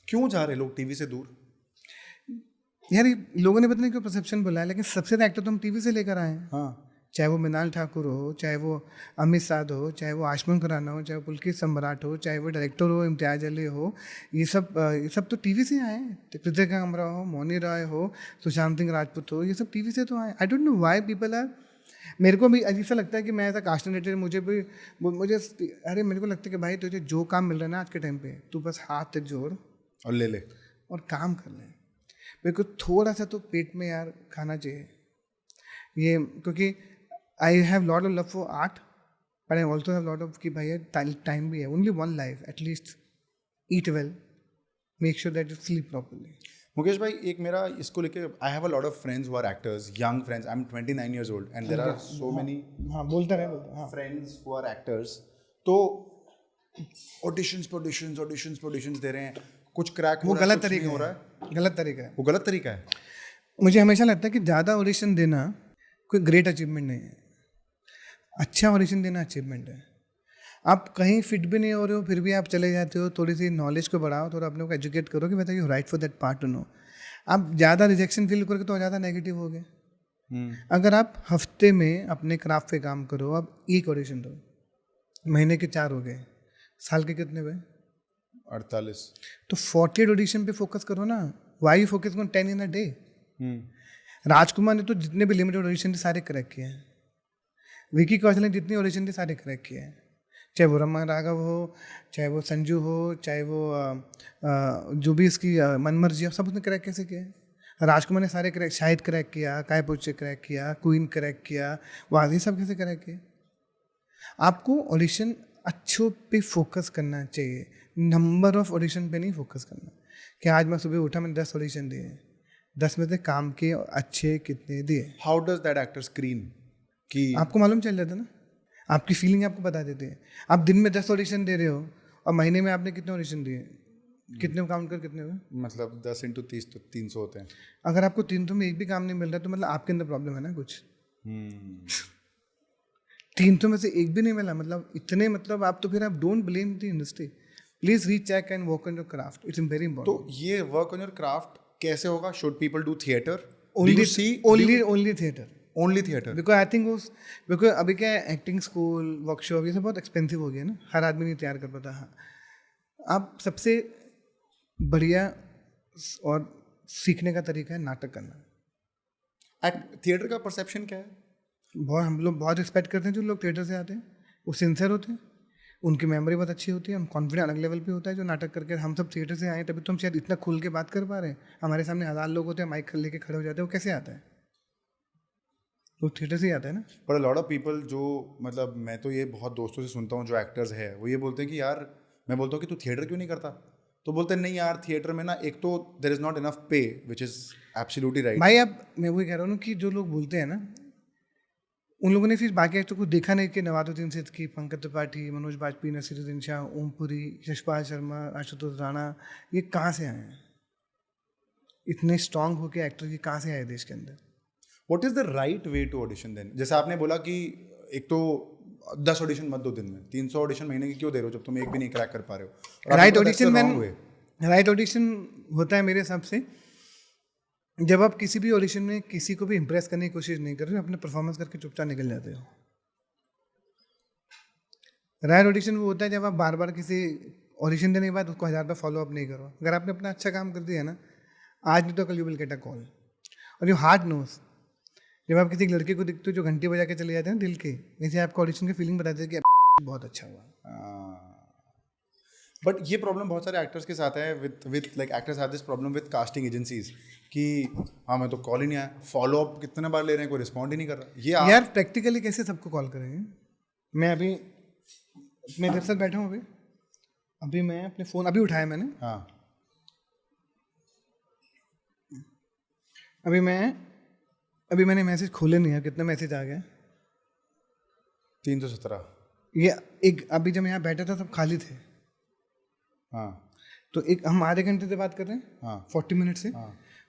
Speaker 1: क्यों जा रहे लोग टीवी से दूर?
Speaker 2: यार लोगों ने पता नहीं क्यों परसेप्शन बोला है, लेकिन सबसे ज़्यादा एक्टर तो हम टीवी से लेकर आए हैं।
Speaker 1: हाँ,
Speaker 2: चाहे वो मृणाल ठाकुर हो, चाहे वो अमित साध हो, चाहे वो आयुष्मान खुराना हो, चाहे वो पुलकित सम्राट हो, चाहे वो डायरेक्टर हो इम्तियाज अली हो, ये सब तो टीवी से आए हैं। पृथ्वी कामरा हो, मौनी राय हो, सुशांत सिंह राजपूत हो, ये सब टीवी से तो आए। I don't know why people are, मेरे को भी अजीब सा लगता है कि मैं ऐसा कास्टनेटेड, मुझे अरे मेरे को लगता है कि भाई तुझे जो काम मिल रहा है ना आज के टाइम पे, तू बस हाथ जोड़
Speaker 1: और ले ले
Speaker 2: और काम कर ले। मेरे को थोड़ा सा तो पेट में यार खाना चाहिए ये, क्योंकि I have lot of love for art, but I also have lot of कि भाई time भी है, only one life, at least eat well, make sure that you sleep properly.
Speaker 1: Mukesh भाई, एक मेरा इसको लेके, I have a lot of friends who are actors, young friends. I am 29 years old and there are so many
Speaker 2: हाँ बोलता रहे हाँ.
Speaker 1: friends who are actors. तो ऑडिशंस दे रहे हैं, कुछ क्रैक
Speaker 2: वो
Speaker 1: हो रहा है,
Speaker 2: गलत
Speaker 1: कुछ नहीं
Speaker 2: तरीका
Speaker 1: हो रहा
Speaker 2: है,
Speaker 1: है.
Speaker 2: गलत तरीका है.
Speaker 1: वो गलत तरीका है.
Speaker 2: मुझे हमेशा लगता है कि ज़्यादा ऑडिशन देना कोई ग्रेट अचीवमेंट नहीं है. अच्छा ऑडिशन देना अचीवमेंट है. आप कहीं फिट भी नहीं हो रहे हो फिर भी आप चले जाते हो, थोड़ी सी नॉलेज को बढ़ाओ, थोड़ा अपने को एजुकेट करो कि बेटा you right for that part to know. आप ज़्यादा रिजेक्शन फील करोगे तो ज़्यादा नेगेटिव हो गए. अगर आप हफ्ते में अपने क्राफ्ट पे काम करो, आप एक ऑडिशन दो, महीने के 4 हो गए, साल के कितने हुए?
Speaker 1: 48.
Speaker 2: तो 48 ऑडिशन पे फोकस करो ना. Why you focus on 10 in a day? Rajkumar ने तो जितने भी लिमिटेड ऑडिशन थे सारे क्रैक किए हैं. विकी कौशल ने जितनी ऑडिशन थी सारे क्रैक किए हैं. चाहे वो रमा राघव हो, चाहे वो संजू हो, चाहे वो जो भी इसकी मनमर्जी हो, सब उसने क्रैक कैसे किया है? राजकुमार ने सारे क्रैक, शाहिद क्रैक किया, काय पोचे क्रैक किया, क्वीन क्रैक किया, वाजी सब कैसे क्रैक किए? आपको ऑडिशन अच्छों पे फोकस करना चाहिए, नंबर ऑफ ऑडिशन पे नहीं फोकस करना. कि आज मैं सुबह उठा, मैंने 10 ऑडिशन दिए, 10 में से काम के अच्छे कितने दिए.
Speaker 1: How does that actor screen? कि
Speaker 2: आपको मालूम चल जाता ना, आपकी फीलिंग आपको बता देते हैं. आप दिन में 10 ऑडिशन दे रहे हो और महीने में आपने कितने ऑडिशन दिए, कितने काउंट कर कितने हुए?
Speaker 1: मतलब 10 into 30 तो 300 होते हैं.
Speaker 2: अगर आपको 300 में एक भी काम नहीं मिल रहा तो मतलब आपके अंदर प्रॉब्लम है ना कुछ. 300 में से एक भी नहीं मिला मतलब इतने, मतलब आप तो फिर आप don't blame the industry. Please recheck and work on your craft, it's very important.
Speaker 1: तो ये वर्क ऑन योर क्राफ्ट कैसे होगा? Should people do theatre?
Speaker 2: Only theatre.
Speaker 1: Only theatre?
Speaker 2: Because अभी क्या है, एक्टिंग स्कूल, वर्कशॉप, ये सब बहुत एक्सपेंसिव हो गया ना, हर आदमी नहीं तैयार कर पाता. हाँ, आप सबसे बढ़िया और सीखने का तरीका है नाटक करना.
Speaker 1: थिएटर का परसेप्शन क्या है?
Speaker 2: बहुत, हम लोग बहुत रिस्पेक्ट करते हैं जो लोग थिएटर से आते हैं, वो सिंसियर होते हैं, उनकी मेमोरी बहुत अच्छी होती है, हम कॉन्फिडेंस अलग लेवल पे होता है. जो नाटक करके हम सब थिएटर से आए तभी तो हम शायद इतना खुल के बात कर पा रहे हैं. हमारे सामने 1000 लोग होते हैं, माइक लेके खड़े हो जाते हैं, वो कैसे आता है? वो थिएटर से ही आता है ना.
Speaker 1: पर लॉट ऑफ पीपल जो, मतलब मैं तो ये बहुत दोस्तों से सुनता हूँ जो एक्टर्स है, वो ये बोलते हैं कि यार, मैं बोलता हूँ कि तू थिएटर क्यों नहीं करता, तो बोलते हैं नहीं यार, थिएटर में ना एक तो देयर इज नॉट इनफ पे, विच इज एब्सोल्युटली राइट.
Speaker 2: भाई अब मैं वही कह रहा हूँ कि जो लोग बोलते हैं ना, उन लोगों ने फिर बाकी एक्टर को देखा नहीं कि नवाजुद्दीन सिद्दीकी, पंकज त्रिपाठी, मनोज बाजपेयी, नसीरुद्दीन शाह, ओमपुरी, यशपाल शर्मा, आशुतोष राणा, ये कहाँ से आए हैं? इतने स्ट्रांग होके एक्टर ये कहाँ से आए देश के अंदर?
Speaker 1: What is the right way to audition then? जैसे आपने बोला कि एक तो 10 ऑडिशन मत दो दिन में, 300 ऑडिशन महीने की क्यों दे रहे हो जब तुम एक भी नहीं क्रैक कर पा रहे हो?
Speaker 2: राइट ऑडिशन होता है मेरे हिसाब से जब आप किसी भी ऑडिशन में किसी को भी इम्प्रेस करने की कोशिश नहीं कर रहे हो, अपने परफॉर्मेंस करके चुपचाप निकल जाते हो. राइट ऑडिशन वो होता है जब आप बार बार किसी ऑडिशन देने के बाद उसको 1000 बार फॉलो अप नहीं करो. अगर आपने अपना अच्छा काम कर दिया ना, आज नहीं तो कल you will get a call. और यू हार्ट नोस, जब आप किसी लड़के को दिखते हो जो घंटी बजा के चले जाते हैं ना दिल के, वैसे आपको ऑडिशन की फीलिंग बताते हैं कि बहुत अच्छा हुआ.
Speaker 1: बट ये प्रॉब्लम बहुत सारे एक्टर्स के साथ है, with like actors have this problem with casting agencies कि हाँ मैं तो कॉल ही नहीं आया, फॉलो अप कितने बार ले रहे हैं, कोई रिस्पॉन्ड ही नहीं कर रहा. ये
Speaker 2: यार प्रैक्टिकली कैसे सबको कॉल करेंगे? मैं अभी मैं तेरे साथ बैठा हूँ, अभी मैं अपने फ़ोन अभी उठाया मैंने.
Speaker 1: हाँ,
Speaker 2: अभी मैंने मैसेज खोले नहीं है, कितना मैसेज आ गया?
Speaker 1: 317.
Speaker 2: ये एक अभी जब मैं यहाँ बैठा था सब खाली थे.
Speaker 1: हाँ,
Speaker 2: तो एक हम आधे घंटे से बात कर रहे हैं.
Speaker 1: हाँ,
Speaker 2: 40 मिनट से.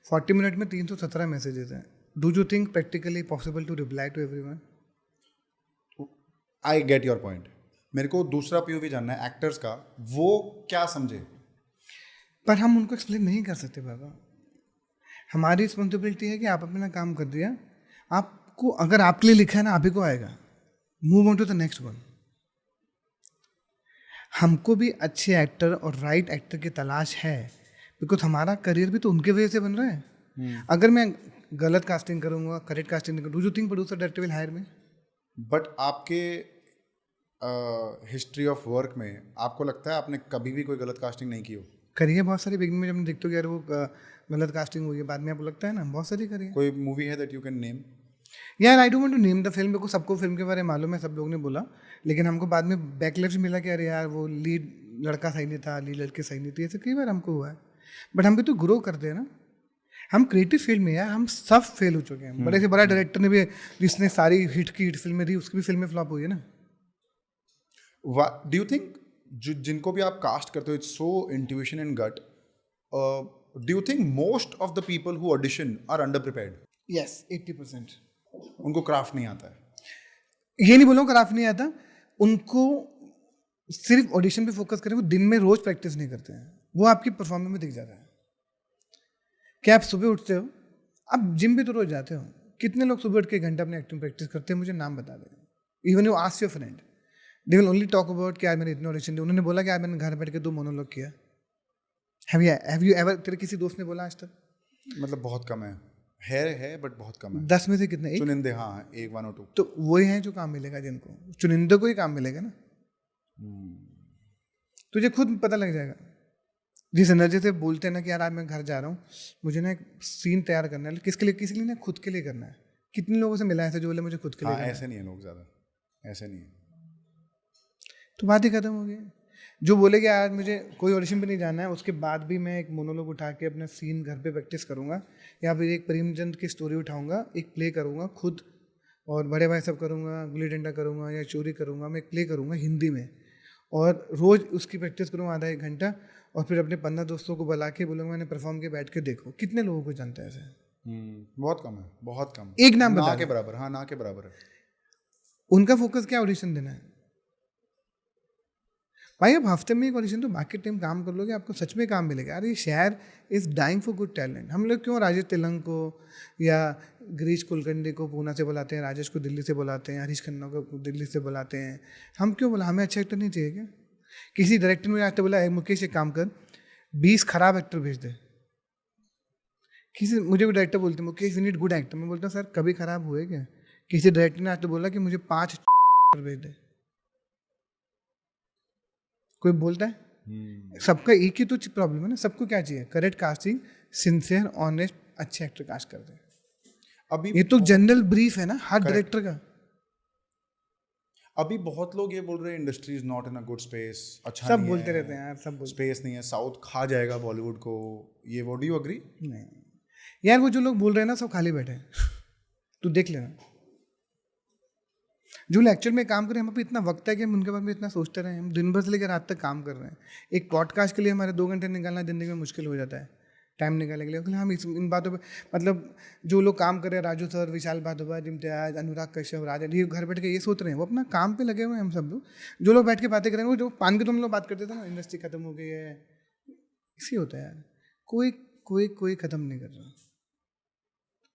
Speaker 2: 40 मिनट में 317 मैसेजेस हैं. Do you think practically possible to reply to everyone?
Speaker 1: I get your point. मेरे को दूसरा पीओवी जानना है एक्टर्स का, वो क्या समझे.
Speaker 2: पर हम उनको एक्सप्लेन नहीं कर सकते बाबा. हमारी रिस्पॉन्सिबिलिटी है कि आप अपना काम कर दिया, आपको अगर आपके लिए लिखा है ना, आप ही को आएगा. Move on to the next one. हमको भी अच्छे एक्टर और राइट एक्टर की तलाश है, बिकॉज हमारा करियर भी तो उनके वजह से बन रहा है. अगर मैं गलत कास्टिंग करूँगा, करेक्ट कास्टिंग नहीं करूँ, do you think producer director will hire me?
Speaker 1: But आपके हिस्ट्री ऑफ वर्क में आपको लगता है आपने कभी भी कोई गलत कास्टिंग नहीं की हो?
Speaker 2: करी है बहुत सारी. बिगिनिंग में जब मैं देखते हो यार वो गलत कास्टिंग हुई है, बाद में आपको लगता है ना, बहुत सारी करी है.
Speaker 1: कोई मूवी है दैट यू कैन नेम?
Speaker 2: यार I don't want to name the film, मेरे को सबको फिल्म के बारे में मालूम है, सब लोग ने बोला, लेकिन हमको बाद में बैकलैश मिला कि अरे यार वो लीड लड़का सही नहीं था, लीड लड़की सही नहीं थी, ऐसे कई बार हमको हुआ है। बट हम भी तो ग्रो करते हैं ना, हम क्रिएटिव फील्ड में यार हम सब फेल हो चुके हैं। बड़े से बड़ा डायरेक्टर ने भी, जिसने सारी हिट की हिट फिल्में दी, उसकी भी फिल्में फ्लॉप हुई है ना।
Speaker 1: डू यू थिंक जिनको भी आप कास्ट करते हो, it's so intuition and gut, do you think most of the people who audition are underprepared?
Speaker 2: Yes, 80%।
Speaker 1: उनको क्राफ्ट नहीं आता है?
Speaker 2: ये नहीं बोलो क्राफ्ट नहीं आता, उनको सिर्फ ऑडिशन पे फोकस करें, वो दिन में रोज प्रैक्टिस नहीं करते हैं, वो आपकी परफॉर्मेंस में दिख जाता है। क्या आप सुबह उठते हो, आप जिम भी तो रोज जाते हो, कितने लोग सुबह उठ के 1 घंटा अपने एक्टिंग प्रैक्टिस करते हैं, मुझे नाम बता दें। Even you ask your friend, they will only talk about कि यार मैंने इतने ऑडिशन दिए, उन्होंने बोला कि यार मैंने घर बैठ के 2 मोनोलॉग किया। हैव यू एवर, तेरे किसी दोस्त ने बोला आज तक?
Speaker 1: मतलब बहुत कम है बट बहुत कम है।
Speaker 2: 10 में से कितने? एक?
Speaker 1: चुनिंदे, हाँ, 1 1 और 2।
Speaker 2: तो वही हैं जो काम मिलेगा, जिनको चुनिंदे को ही काम मिलेगा ना। तुझे खुद पता लग जाएगा। जिस एनर्जी से बोलते हैं ना कि यार आज मैं घर जा रहा हूँ, मुझे ना एक सीन तैयार करना है, किसके लिए ना, खुद के लिए करना है। कितने लोगों से मिला है ऐसे जो बोले मुझे खुद के लिए करना है?
Speaker 1: ऐसे नहीं है लोग, ज़्यादा ऐसे नहीं है।
Speaker 2: तो बात ही खत्म हो गई। जो बोले कि आज मुझे कोई ऑडिशन पे नहीं जाना है, उसके बाद भी मैं एक मोनोलॉग उठा के अपना सीन घर पे प्रैक्टिस करूँगा, या फिर एक प्रेमचंद की स्टोरी उठाऊँगा, एक प्ले करूँगा खुद, और बड़े भाई सब करूँगा, गुल्ली डंडा करूँगा या चोरी करूँगा, मैं एक प्ले करूँगा हिंदी में, और रोज़ उसकी प्रैक्टिस करूँगा आधा 1 घंटा, और फिर अपने 15 दोस्तों को बुला के बोलूँगा मैंने परफॉर्म के, बैठ के देखो। कितने लोगों को जानता है ऐसे?
Speaker 1: बहुत कम है, बहुत कम।
Speaker 2: एक नाम बता
Speaker 1: ना के बराबर, हाँ, ना के बराबर है।
Speaker 2: उनका फोकस क्या ऑडिशन देना है? भाई आप हफ्ते में एक ऑडिशन तो बाकी टाइम काम कर लोगे, आपको सच में काम मिलेगा। अरे शहर is dying for good talent. हम लोग क्यों राजेश तेलंग को या गिरीश कुलकर्णी को पूना से बुलाते हैं, राजेश को दिल्ली से बुलाते हैं, हरीश खन्ना को दिल्ली से बुलाते हैं? हम क्यों बोला? हमें अच्छा एक्टर नहीं चाहिए क्या? किसी डायरेक्टर ने आज तक बोला मुकेश एक काम कर, 20 खराब एक्टर भेज दे। किसी मुझे भी डायरेक्टर बोलते हैं Mukesh we need good actor, मैं बोलता हूँ सर कभी खराब हुए क्या? किसी डायरेक्टर ने आज तक बोला कि मुझे 5 भेज दे? कोई बोलता है? सबका एक ही तो प्रॉब्लम है ना। सबको क्या चाहिए? करेक्ट कास्टिंग, सिंसियर, ऑनेस्ट, अच्छे एक्टर कास्ट कर दे। अभी ये तो जनरल ब्रीफ है ना हर डायरेक्टर का।
Speaker 1: अभी बहुत लोग ये बोल रहे हैं industry is not in a good space. अच्छा,
Speaker 2: सब बोलते रहते हैं यार, सब बोलते।
Speaker 1: स्पेस नहीं है, साउथ खा जाएगा बॉलीवुड को, ये वो, डू यू एग्री?
Speaker 2: नहीं यार, वो जो लोग बोल रहे हैं ना सब खाली बैठे हैं। तू देख लेना, जो एक्चुअल में काम कर रहे हैं, हम पे इतना वक्त है कि हम उनके बारे में इतना सोचते रहे। हम दिन भर से लेकर रात तक काम कर रहे हैं। एक पॉडकास्ट के लिए हमारे 2 घंटे निकालना ज़िंदगी में मुश्किल हो जाता है, टाइम निकालने के लिए। हम इन बातों पे, मतलब जो लोग काम कर रहे हैं, राजू सर, विशाल भारद्वाज, इम्तियाज, अनुराग कश्यप, राजन, ये घर बैठ के ये सोच रहे हैं, वो अपना काम पे लगे हुए हैं। हम सब लोग जो लोग बैठ के बातें करेंगे, वो जो पान की तुम लोग बात करते थे ना, इंडस्ट्री खत्म हो गई है, इसी होता है यार। कोई कोई कोई खत्म नहीं कर रहा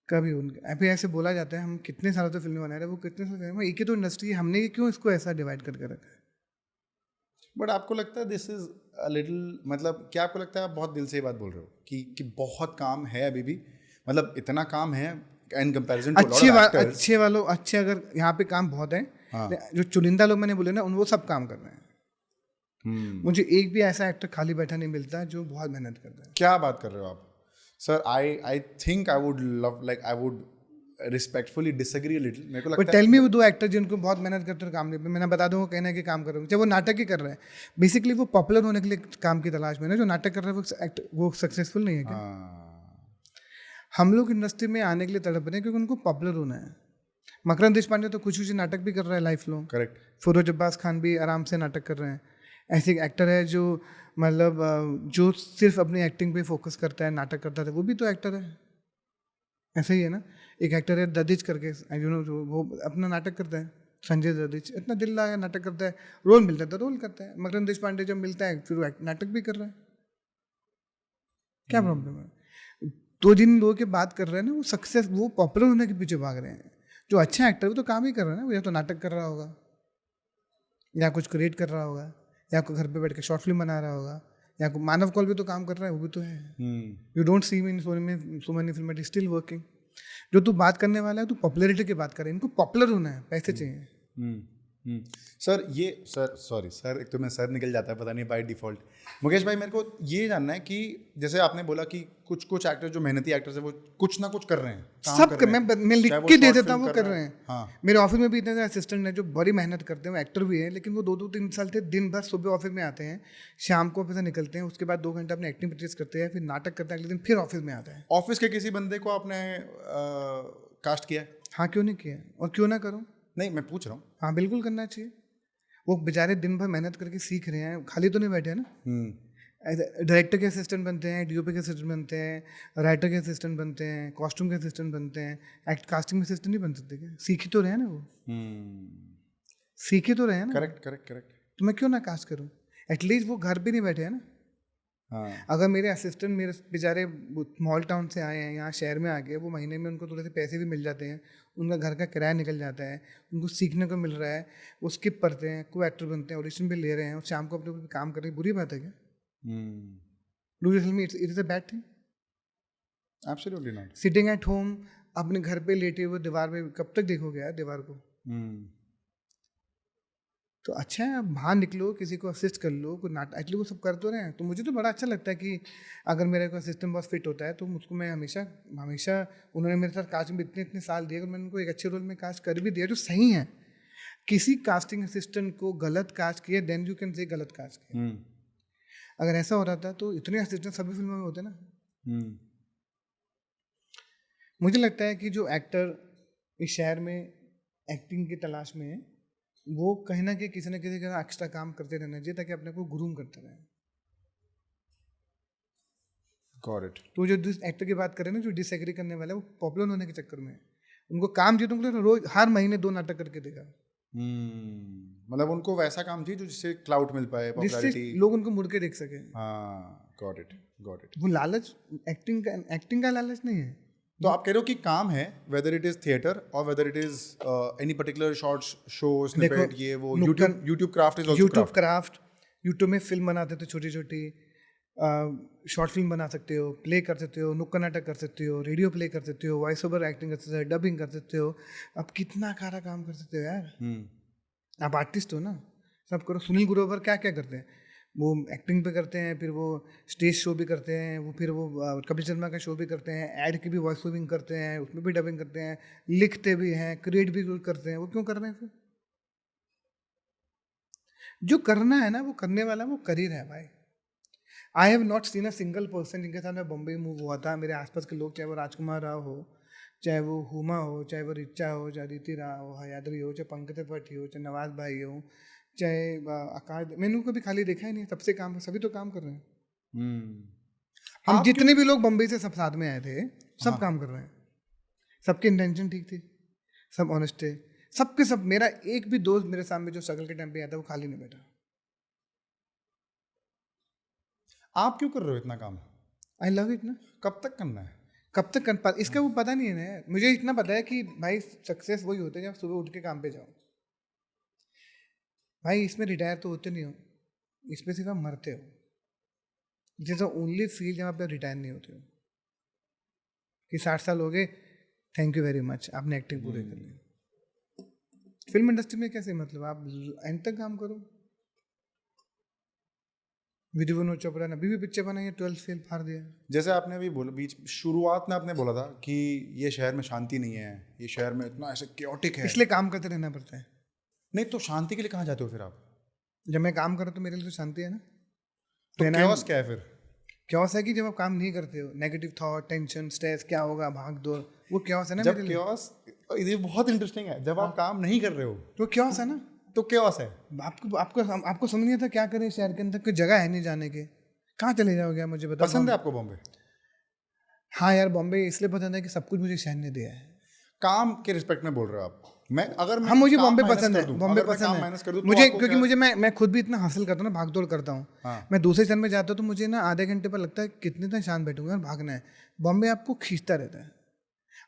Speaker 2: कभी। उनके अभी ऐसे बोला जाता है हम कितने सालों से फिल्में बना रहे हैं, वो कितने साल, एक ही तो इंडस्ट्री है, हमने क्यों इसको ऐसा डिवाइड करके रखा है?
Speaker 1: बट आपको लगता है दिस इज अ लिटिल, मतलब क्या आपको लगता है, आप बहुत दिल से ये बात बोल रहे हो कि बहुत काम है अभी भी? मतलब इतना काम है इन कंपैरिजन टू
Speaker 2: अच्छे वालों, अच्छे अगर यहाँ पे काम बहुत है। हाँ। जो चुनिंदा लोग मैंने बोले ना, वो सब काम कर रहे हैं। मुझे एक भी ऐसा एक्टर खाली बैठा नहीं मिलता जो बहुत मेहनत कर रहा है।
Speaker 1: क्या बात कर रहे हो आप sir? I think I would love, like I would respectfully disagree a little. मेरे को लगता है,
Speaker 2: टेल मी वो 2 एक्टर जिनको बहुत मेहनत करते हैं काम नहीं पे, मैंने बता दूंगा कहना है कि काम कर रहे हैं, चाहे वो नाटक ही कर रहे हैं। बेसिकली वो पॉपुलर होने के लिए काम की तलाश में ना, जो नाटक कर रहे हैं वो सक्सेसफुल नहीं है क्या? हम लोग इंडस्ट्री में आने के लिए तड़प रहे हैं क्योंकि उनको पॉपुलर होना है। मकरंद देशपांडे तो कुछ नाटक भी कर रहा है lifelong.
Speaker 1: Correct.
Speaker 2: Firoz Abbas Khan भी आराम से नाटक कर रहे हैं। ऐसे एक एक्टर है जो, मतलब जो सिर्फ अपनी एक्टिंग पे फोकस करता है, नाटक करता है, वो भी तो एक्टर है। ऐसा ही है ना। एक एक्टर है ददिच करके, यू नो, जो वो अपना नाटक करता है, संजय ददिच, इतना दिल लगा नाटक करता है, रोल मिलता है तो रोल करता है। मकरंद देशपांडे जब मिलता है फिर वो नाटक भी कर रहा है। क्या प्रॉब्लम है? तो जिन लोगों की बात कर रहे हैं ना, वो सक्सेस, वो पॉपुलर होने के पीछे भाग रहे हैं। जो अच्छा एक्टर है वो तो काम ही कर रहा है ना, वो या तो नाटक कर रहा होगा, या कुछ क्रिएट कर रहा होगा, या कोई घर पे बैठ के शॉर्ट फिल्म बना रहा होगा, या कोई मानव कॉल भी तो काम कर रहा है, वो भी तो है। You don't see me in so many film but still working. जो तू बात करने वाला है, तू पॉपुलैरिटी की बात कर रहा है। इनको पॉपुलर होना है, पैसे चाहिए।
Speaker 1: सर ये सर सॉरी सर, एक तो मैं सर निकल जाता है पता नहीं बाय डिफॉल्ट। मुकेश भाई, मेरे को ये जानना है कि जैसे आपने बोला कि कुछ कुछ एक्टर जो मेहनती एक्टर्स हैं वो कुछ ना कुछ कर रहे हैं, काम
Speaker 2: सब
Speaker 1: कर रहे हैं,
Speaker 2: मैं लिख
Speaker 1: चाहे वो
Speaker 2: के दे
Speaker 1: short
Speaker 2: देता
Speaker 1: film
Speaker 2: हूँ वो कर रहे हैं।
Speaker 1: हाँ।
Speaker 2: मेरे ऑफिस में भी इतने असिस्टेंट हैं जो बड़ी मेहनत करते हैं, वो एक्टर भी हैं, लेकिन वो 2-2 3 साल से दिन भर सुबह ऑफिस में आते हैं, शाम को ऑफिस से निकलते हैं, उसके बाद 2 घंटे अपनी एक्टिंग प्रैक्टिस करते हैं, फिर नाटक करते हैं, अगले दिन फिर ऑफिस में आते हैं।
Speaker 1: ऑफिस के किसी बंदे को आपने कास्ट किया है?
Speaker 2: हाँ, क्यों नहीं किया और क्यों ना करूँ?
Speaker 1: नहीं, मैं पूछ रहा हूँ।
Speaker 2: हाँ, बिल्कुल करना चाहिए। वो बेचारे दिन भर मेहनत करके सीख रहे हैं, खाली तो नहीं बैठे हैं ना। डायरेक्टर के असिस्टेंट बनते हैं, डीओपी के असिस्टेंट बनते हैं, राइटर के असिस्टेंट बनते हैं, कॉस्ट्यूम के असिस्टेंट बनते हैं, कास्टिंग में असिस्टेंट नहीं बन सकते क्या? सीखे तो रहे हैं ना वो, सीखे तो रहे हैं ना।
Speaker 1: Correct correct correct.
Speaker 2: तो मैं क्यों ना कास्ट करूँ? एटलीस्ट वो घर पे नहीं बैठे हैं ना।
Speaker 1: हाँ,
Speaker 2: अगर मेरे असिस्टेंट मेरे बेचारे स्मॉल टाउन से आए हैं, यहाँ शहर में आ गए, वो महीने में उनको थोड़े से पैसे भी मिल जाते हैं, उनका घर का किराया निकल जाता है, उनको सीखने को मिल रहा है, वो स्किप करते हैं, को एक्टर बनते हैं, ऑडिशन भी ले रहे हैं और शाम को अपने ऊपर काम कर रहे हैं, बुरी बात है क्या? Do you tell me it is a bad thing?
Speaker 1: Absolutely not.
Speaker 2: Sitting at home अपने घर पे लेटे हुए दीवार पे कब तक देखोगे यार दीवार को? तो अच्छा है, आप बाहर निकलो, किसी को असिस्ट कर लो, कोई नाटक एक्चुअली वो सब कर तो रहे हैं। तो मुझे तो बड़ा अच्छा लगता है कि अगर मेरे को असिस्टेंट बहुत फिट होता है तो मुझको मैं हमेशा हमेशा उन्होंने मेरे साथ कास्ट में इतने इतने साल दिए, अगर मैंने उनको एक अच्छे रोल में कास्ट कर भी दिया जो सही है। किसी कास्टिंग असिस्टेंट को गलत कास्ट किया देन यू कैन से गलत कास्ट किया। अगर ऐसा हो रहा था तो इतने असिस्टेंट सभी फिल्मों में होते ना। मुझे लगता है कि जो एक्टर इस शहर में एक्टिंग की तलाश में है वो कहीं ना कहीं किसी न किसी का एक्स्ट्रा काम करते रहना चाहिए ताकि अपने को ग्रूम करते रहे।
Speaker 1: Got it.
Speaker 2: तो जो जिस एक्टर की बात करें ना जो डिसएग्री करने वाला है वो पॉपुलर होने के चक्कर में है। उनको काम चाहिए तो उनको रोज हर महीने 2 नाटक करके देगा।
Speaker 1: मतलब उनको वैसा काम चाहिए जो जिससे क्लाउड मिल पाए,
Speaker 2: जिससे
Speaker 1: पॉपुलैरिटी,
Speaker 2: लोग उनको मुड़ के देख सके।
Speaker 1: हाँ, गॉट इट गॉट इट।
Speaker 2: वो लालच एक्टिंग का लालच नहीं है।
Speaker 1: तो आप कह रहे हो कि काम है, वेदर इट इज थिएटर और whether it is any particular short show snippet, ये वो YouTube craft is also craft.
Speaker 2: YouTube में फिल्म बनाते थे छोटी छोटी, शॉर्ट फिल्म बना सकते हो, प्ले कर सकते हो, नुक्कड़ नाटक कर सकते हो, रेडियो प्ले कर सकते हो, वॉइस ओवर एक्टिंग कर सकते हो, डबिंग कर सकते हो। अब कितना सारा काम कर सकते हो यार। आप आर्टिस्ट हो ना, सब करो। सुनील ग्रोवर क्या क्या करते हैं, वो एक्टिंग पे करते हैं, फिर वो स्टेज शो भी करते हैं, वो फिर वो कपिल शर्मा का शो भी करते हैं, ऐड की भी वॉइस ओविंग करते हैं, उसमें भी डबिंग करते हैं, लिखते भी हैं, क्रिएट भी करते हैं। वो क्यों कर रहे हैं फिर? जो करना है ना वो करने वाला वो कर ही रहा है भाई। आई have not seen a single person जिनके साथ मैं बॉम्बे मूव हुआ था, मेरे आसपास के लोग, चाहे वो राजकुमार राव हो, चाहे वो हुमा हो, चाहे वो रिचा हो, चाहे अदिति राव हो, हयाद्री हो, चाहे पंकज त्रिपाठी हो, चाहे नवाज भाई हो, चाहे आकाश, मैंने उनको कभी खाली देखा ही नहीं। सबसे काम, सभी तो काम कर रहे हैं। हम जितने भी लोग बम्बई से सब साथ में आए थे सब काम कर रहे हैं, सबके इंटेंशन ठीक थी, सब ऑनेस्ट थे, सबके सब। मेरा एक भी दोस्त मेरे सामने जो स्ट्रगल के टाइम पे आया था वो खाली नहीं बैठा।
Speaker 1: आप क्यों कर रहे हो इतना काम?
Speaker 2: आई लव इट ना।
Speaker 1: कब तक करना है?
Speaker 2: कब तक कर इसका वो पता नहीं है ना। मुझे इतना पता है कि भाई सक्सेस वही होता है जब सुबह उठ के काम पे जाओ। भाई इसमें रिटायर तो होते नहीं हो, इसमें सिर्फ आप मरते हो। This is the only field जहाँ पे रिटायर नहीं होते हो कि 60 साल हो गए, थैंक यू वेरी मच, आपने एक्टिंग पूरे कर ली। फिल्म इंडस्ट्री में कैसे, मतलब आप एंड तक काम करो। विधु विनोद चोपड़ा ने अभी भी पिक्चर बनाई है, 12 फेल फाड़ दिया।
Speaker 1: जैसे आपने अभी बोला, बीच शुरुआत में आपने बोला था कि ये शहर में शांति नहीं है, ये शहर में इतना ऐसे क्योटिक है,
Speaker 2: इसलिए काम करते रहना पड़ता है।
Speaker 1: नहीं तो शांति के लिए कहाँ जाते हो फिर आप?
Speaker 2: जब मैं काम करूँ तो मेरे लिए तो शांति है ना।
Speaker 1: तो क्योस क्या है फिर?
Speaker 2: क्योस है कि जब आप काम नहीं करते हो, नेगेटिव थॉट, टेंशन, स्ट्रेस, क्या होगा, भाग दौड़, वो क्योस है ना।
Speaker 1: जब क्योस, ये बहुत इंटरेस्टिंग है, जब आप काम नहीं कर रहे हो
Speaker 2: तो क्योस है ना।
Speaker 1: तो क्योस है।
Speaker 2: आपको समझ नहीं आता क्या करें शहर के अंदर, कोई जगह है नहीं जाने के, कहाँ चले जाओगे मुझे बताओ।
Speaker 1: पसंद है आपको बॉम्बे?
Speaker 2: हाँ यार, बॉम्बे इसलिए पसंद है कि सब कुछ मुझे शहर ने दिया है।
Speaker 1: काम के रिस्पेक्ट में बोल रहे हो आप?
Speaker 2: हाँ, मुझे बॉम्बे पसंद है, बॉम्बे पसंद है मुझे, क्योंकि मुझे मैं खुद भी इतना हासिल करता हूँ ना, भाग दौड़ करता हूँ।
Speaker 1: हाँ।
Speaker 2: मैं दूसरे शहर में जाता हूँ तो मुझे ना आधे घंटे पर लगता है कितने तक शांत बैठूंगा यार, भागना है। बॉम्बे आपको खींचता रहता है।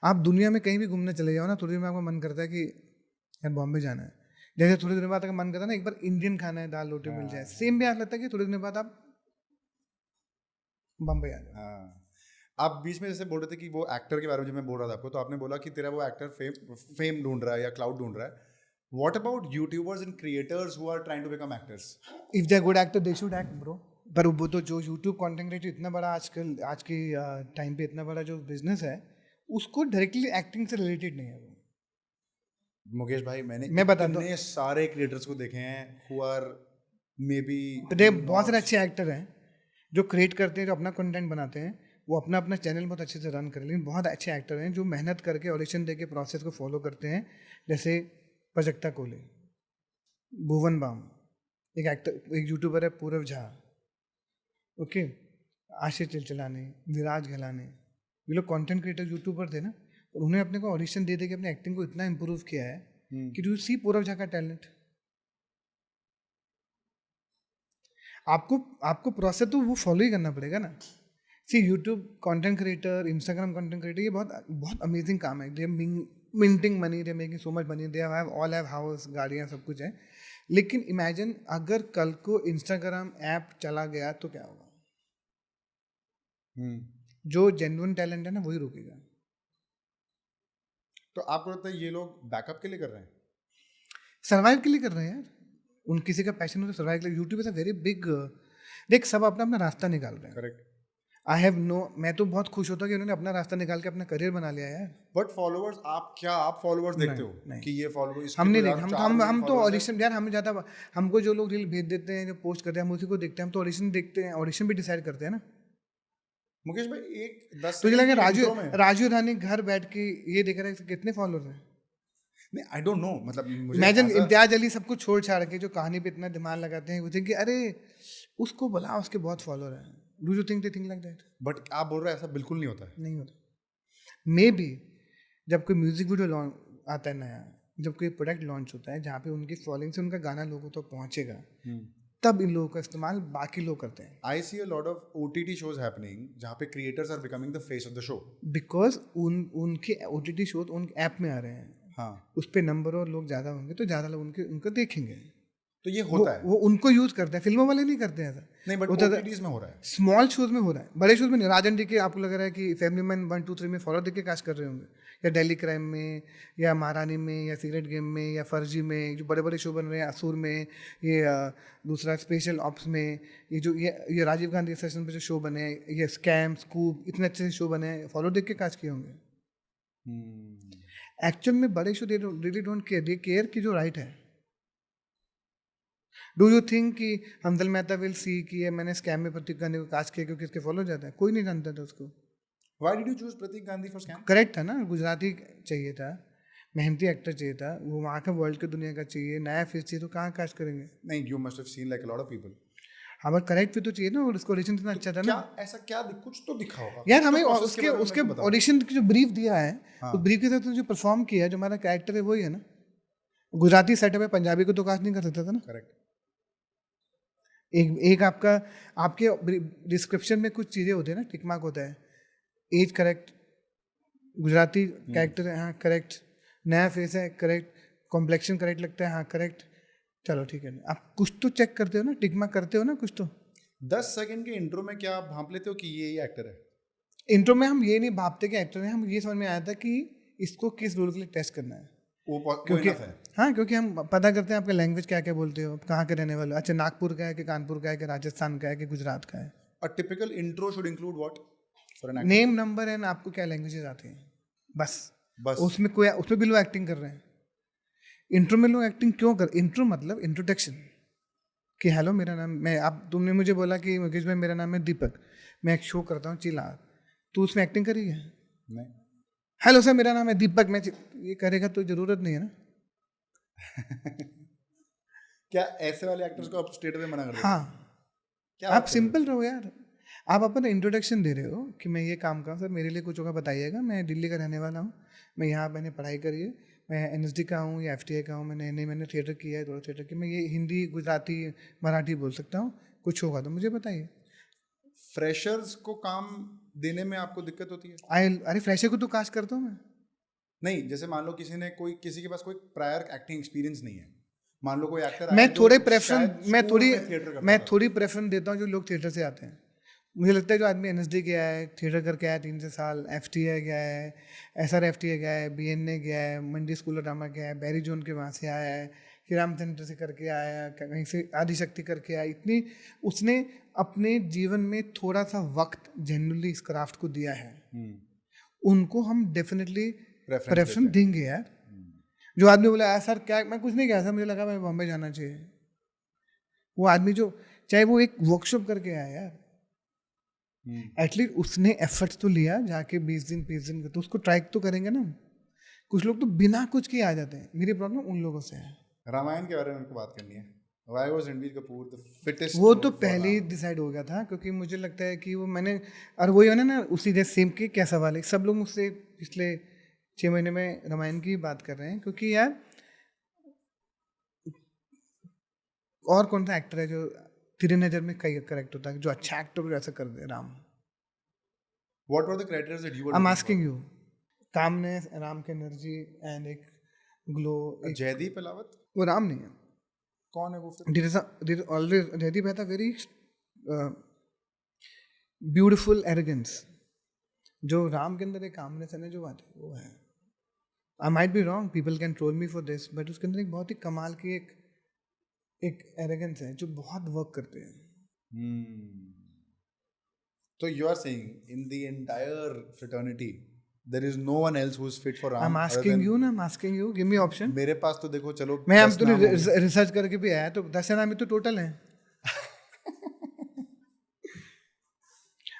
Speaker 2: आप दुनिया में कहीं भी घूमने चले जाओ ना, थोड़ी देर में आपका मन करता है कि यार बॉम्बे जाना है। जैसे थोड़ी देर बाद अगर मन करता है ना एक बार इंडियन खाना है, दाल रोटी मिल जाए, सेम भी आज लगता है कि थोड़ी देर बाद आप बॉम्बे आ जाओ।
Speaker 1: आप बीच में जैसे बोल रहे थे कि वो एक्टर के बारे में जब मैं बोल रहा था आपको, तो आपने बोला कि तेरा वो एक्टर फेम ढूंढ रहा है या क्लाउड ढूंढ रहा है, What about YouTubers and creators who are trying to become actors?
Speaker 2: If they are good actor they should act bro. पर वो तो जो यूट्यूब कंटेंट क्रिएटर इतना बड़ा आजकल आज के टाइम पे इतना बड़ा जो बिजनेस है उसको डायरेक्टली एक्टिंग से रिलेटेड नहीं है वो.
Speaker 1: मुकेश भाई मैं
Speaker 2: बता दूं,
Speaker 1: इतने सारे क्रिएटर्स को देखे हैं who are maybe
Speaker 2: बहुत सारे अच्छे एक्टर हैं जो क्रिएट करते हैं, जो अपना कंटेंट बनाते हैं, वो अपना अपना चैनल बहुत अच्छे से रन करें. लेकिन बहुत अच्छे एक्टर हैं जो मेहनत करके ऑडिशन दे के प्रोसेस को फॉलो करते हैं. जैसे प्रजक्ता कोले, भुवन बाम, एक एक्टर, एक यूट्यूबर है पूरव झा, ओके, आशीष चिलचिलाने, विराज गलाने, ये लोग कंटेंट क्रिएटर यूट्यूबर थे ना, और उन्हें अपने को ऑडिशन दे के अपने एक्टिंग को इतना इम्प्रूव किया है कि डू यू सी पूरव झा का टैलेंट. आपको प्रोसेस तो वो फॉलो ही करना पड़ेगा ना. See YouTube content creator, Instagram content creator, ये बहुत बहुत अमेजिंग काम है. They are minting money, they are making so much money, they have house, गाड़ियाँ, सब कुछ है. लेकिन इमेजिन अगर कल को इंस्टाग्राम ऐप चला गया तो क्या होगा. जो जेन्युइन टैलेंट है ना वही रुकेगा.
Speaker 1: तो आपको लगता है ये लोग बैकअप के लिए कर रहे हैं?
Speaker 2: सर्वाइव के लिए कर रहे हैं यार. उन किसी का पैशन हो तो सर्वाइव के लिए. YouTube is a very big, देख सब अपना अपना रास्ता निकाल रहे हैं.
Speaker 1: करेक्ट.
Speaker 2: आई हैव नो, मैं तो बहुत खुश होता हूँ कि उन्होंने अपना रास्ता निकाल के अपना करियर बना लिया यार.
Speaker 1: बट फॉलोअर्स, आप फॉलोअर्स देखते हो
Speaker 2: नहीं.
Speaker 1: कि ये फॉलोअर्स?
Speaker 2: हम नहीं देखते. हम तो ऑडिशन यार, हमें ज़्यादा, हमको जो लोग रील भेज देते हैं, जो पोस्ट करते हैं, हम उसी को देखते हैं. हम तो ऑडिशन देखते हैं, ऑडिशन भी डिसाइड करते हैं ना.
Speaker 1: मुकेश भाई एक 10
Speaker 2: तुझे लगे राजू रानी घर बैठ के ये देख रहा है कितने फॉलोअर्स हैं?
Speaker 1: नहीं, आई डोंट नो. मतलब
Speaker 2: इमेजिन इम्तियाज अली सब कुछ छोड़ छाड़ के जो कहानी पे इतना दिमाग लगाते हैं, वो थिंक कि अरे उसको बोला, उसके बहुत फॉलोअर हैं. Do you think they think like that?
Speaker 1: But आप बोल रहे हैं ऐसा बिल्कुल नहीं होता है.
Speaker 2: नहीं होता. मे बी जब कोई म्यूजिक वीडियो लॉन्च आता है नया, जब कोई प्रोडक्ट लॉन्च होता है जहाँ पे उनकी फॉलोइंग से उनका गाना लोगों तक पहुँचेगा, तब इन लोगों का इस्तेमाल बाकी लोग करते हैं.
Speaker 1: I see a lot of OTT shows happening जहाँ पे creators are becoming the face of the show.
Speaker 2: Because उनके OTT शो उन ऐप में आ रहे हैं.
Speaker 1: हाँ.
Speaker 2: उस पर नंबर और लोग ज़्यादा होंगे तो ज़्यादा लोग उनको देखेंगे.
Speaker 1: तो ये होता है.
Speaker 2: वो उनको यूज करते हैं. फिल्मों वाले नहीं करते हैं ऐसा.
Speaker 1: नहीं, बट OTTs में हो रहा है.
Speaker 2: स्मॉल शोज में हो रहा है, बड़े शोज में नहीं. राजन डी के आपको लग रहा है कि फैमिली मैन 1, 2, 3 में फॉलो देख के कास्ट कर रहे होंगे, या डेली क्राइम में, या महारानी में, या सीक्रेट गेम में, या फर्जी में, जो बड़े बड़े शो बन रहे हैं, असुर में, ये दूसरा स्पेशल ऑप्स में, ये जो ये राजीव गांधी सेशन पे जो शो बने, ये स्कैम स्कूप, इतने अच्छे से शो बने, फॉलो देख के कास्ट किए होंगे. एक्चुअल में बड़े show really don't care. They care कि जो राइट है. डू यू थिंक कि हमदल मेहता विल सी कि ये मैंने स्कैम में प्रतीक गांधी को कास्ट किया क्योंकि इसके फॉलो जाता है? कोई नहीं जानता था उसको.
Speaker 1: Why did you choose Pratik Gandhi for scam?
Speaker 2: Correct था ना, गुजराती चाहिए था, मेहनती एक्टर चाहिए था, वो वहाँ का वर्ल्ड के दुनिया का चाहिए, नया फेस चाहिए, तो कहाँ कास्ट करेंगे?
Speaker 1: नहीं, you must have seen like a lot of people.
Speaker 2: हाँ, बट करेक्ट भी तो चाहिए ना. और उसका ऑडिशन इतना अच्छा था ना.
Speaker 1: क्या ऐसा क्या कुछ तो दिखा होगा
Speaker 2: यार. हमें उसके ऑडिशन की जो ब्रीफ दिया है, तो ब्रीफ के साथ जो परफॉर्म किया है, जो हमारा कैरेक्टर है वही है ना. गुजराती सेटअप है, पंजाबी को तो कास्ट नहीं कर सकता था ना.
Speaker 1: करेक्ट.
Speaker 2: एक आपके डिस्क्रिप्शन में कुछ चीज़ें होती है ना, टिक मार्क होता है. एज करेक्ट, गुजराती कैरेक्टर है, हाँ करेक्ट, नया फेस है, करेक्ट, कॉम्प्लेक्शन करेक्ट लगता है, हाँ करेक्ट, चलो ठीक है. आप कुछ तो चेक करते हो ना, टिक मार्क करते हो ना कुछ तो.
Speaker 1: 10 सेकंड के इंट्रो में क्या आप भांप लेते हो कि ये एक्टर है?
Speaker 2: इंट्रो में हम ये नहीं भापते कि एक्टर है. हम ये समझ में आया था कि इसको किस रोल के लिए टेस्ट करना है.
Speaker 1: क्योंकि
Speaker 2: हाँ, क्योंकि हम पता करते हैं आपके लैंग्वेज क्या क्या बोलते हो, कहाँ के रहने वाले. अच्छा, नागपुर का है कि कानपुर का है कि राजस्थान का है कि गुजरात का है.
Speaker 1: A typical intro should include what for an actor?
Speaker 2: Name, number and आपको क्या लैंग्वेजेस आती हैं, बस. उसमें भी लोग एक्टिंग कर रहे हैं. इंट्रो में लोग एक्टिंग क्यों कर? इंट्रो मतलब इंट्रोडक्शन कि हेलो मेरा नाम, तुमने मुझे बोला कि मुकेश भाई मेरा नाम है दीपक, मैं एक शो करता हूँ चिल्ला, तो उसमें एक्टिंग करी है?
Speaker 1: नहीं.
Speaker 2: हेलो सर मेरा नाम है दीपक, मैं ये करेगा तो जरूरत नहीं है ना.
Speaker 1: क्या ऐसे वाले एक्टर्स को आप स्ट्रेट अवे मना कर देते?
Speaker 2: हाँ, क्या आप सिंपल रहो यार. आप अपना इंट्रोडक्शन दे रहे हो कि मैं ये काम का, सर मेरे लिए कुछ होगा बताइएगा, मैं दिल्ली का रहने वाला हूँ, मैं यहाँ मैंने पढ़ाई करी है, मैं NSD का हूँ या FTI का हूँ, मैंने थिएटर किया है, थोड़ा थिएटर किया, मैं ये हिंदी, गुजराती, मराठी बोल सकता हूँ, कुछ होगा तो मुझे बताइए.
Speaker 1: फ्रेशर्स को काम देने में आपको दिक्कत होती है?
Speaker 2: अरे फ्रेशर को तो कास्ट करता हूँ मैं.
Speaker 1: नहीं, जैसे मान लो किसी के पास कोई प्रायर एक्टिंग एक्सपीरियंस नहीं है, मान लो कोई एक्टर
Speaker 2: मैं थोड़ी प्रेफरेंस देता हूँ जो लोग थिएटर से आते हैं. मुझे लगता है जो आदमी NSD गया है, थिएटर करके आया 3 से साल, FTA गया है, SRFTA गया है, BNA गया है, मंडी स्कूल ऑफ ड्रामा गया है, बैरी जोन के वहाँ से आया है, फिर राम सेंटर से करके आया, कहीं से आदिशक्ति करके आया, इतनी उसने अपने जीवन में थोड़ा सा वक्त जेन्युइनली इस क्राफ्ट को दिया है, उनको हम डेफिनेटली प्रेफरेंस देंगे यार। जो आदमी बोला यार सर क्या मैं कुछ नहीं किया सर, मुझे लगा मैं बॉम्बे जाना चाहिए, वो आदमी जो चाहे वो एक वर्कशॉप करके आया यार, एटलीस्ट उसने एफर्ट्स तो लिया, जाके 20 दिन का, तो उसको ट्राई तो करेंगे ना। कुछ लोग तो बिना कुछ के आ जाते हैं, मेरी प्रॉब्लम उन लोगों से है।
Speaker 1: रामायण के बारे में उनको बात करनी है। Why was Ranbir Kapoor the fittest?
Speaker 2: वो तो पहले ही डिसाइड हो गया था, क्योंकि मुझे लगता है कि वो मैंने, और वही है ना उसी जैसे सेम के क्या सवाल है, सब लोग मुझसे पिछले 6 महीने में रामायण की बात कर रहे हैं, क्योंकि यार और कौन सा एक्टर है जो तेरे नज़र में कई करेक्ट होता है, जो अच्छा एक्टर को ऐसा कर दे Ram?
Speaker 1: What were the criteria that you were
Speaker 2: I am
Speaker 1: looking
Speaker 2: asking you. Calmness, Ram की एनर्जी एंड एक ग्लो।
Speaker 1: for? जयदीप अलावत
Speaker 2: वो राम नहीं है।
Speaker 1: कौन है वो फिर?
Speaker 2: जयदीप है वेरी ब्यूटिफुल एरोगेंस, जो राम के अंदर एक कामनेस है ना, जो बात है वो है। I might be wrong, people can troll me for this, but उसके अंदर एक बहुत ही कमाल की एक एरोगेंस है जो बहुत वर्क करते हैं।
Speaker 1: So you are saying in the entire fraternity there is no one else who is fit for Ram?
Speaker 2: I'm asking you ना, I'm asking you, give me option।
Speaker 1: मेरे पास तो देखो चलो
Speaker 2: मैं हम तो रिसर्च करके भी आया, तो 10 नाम तो टोटल हैं।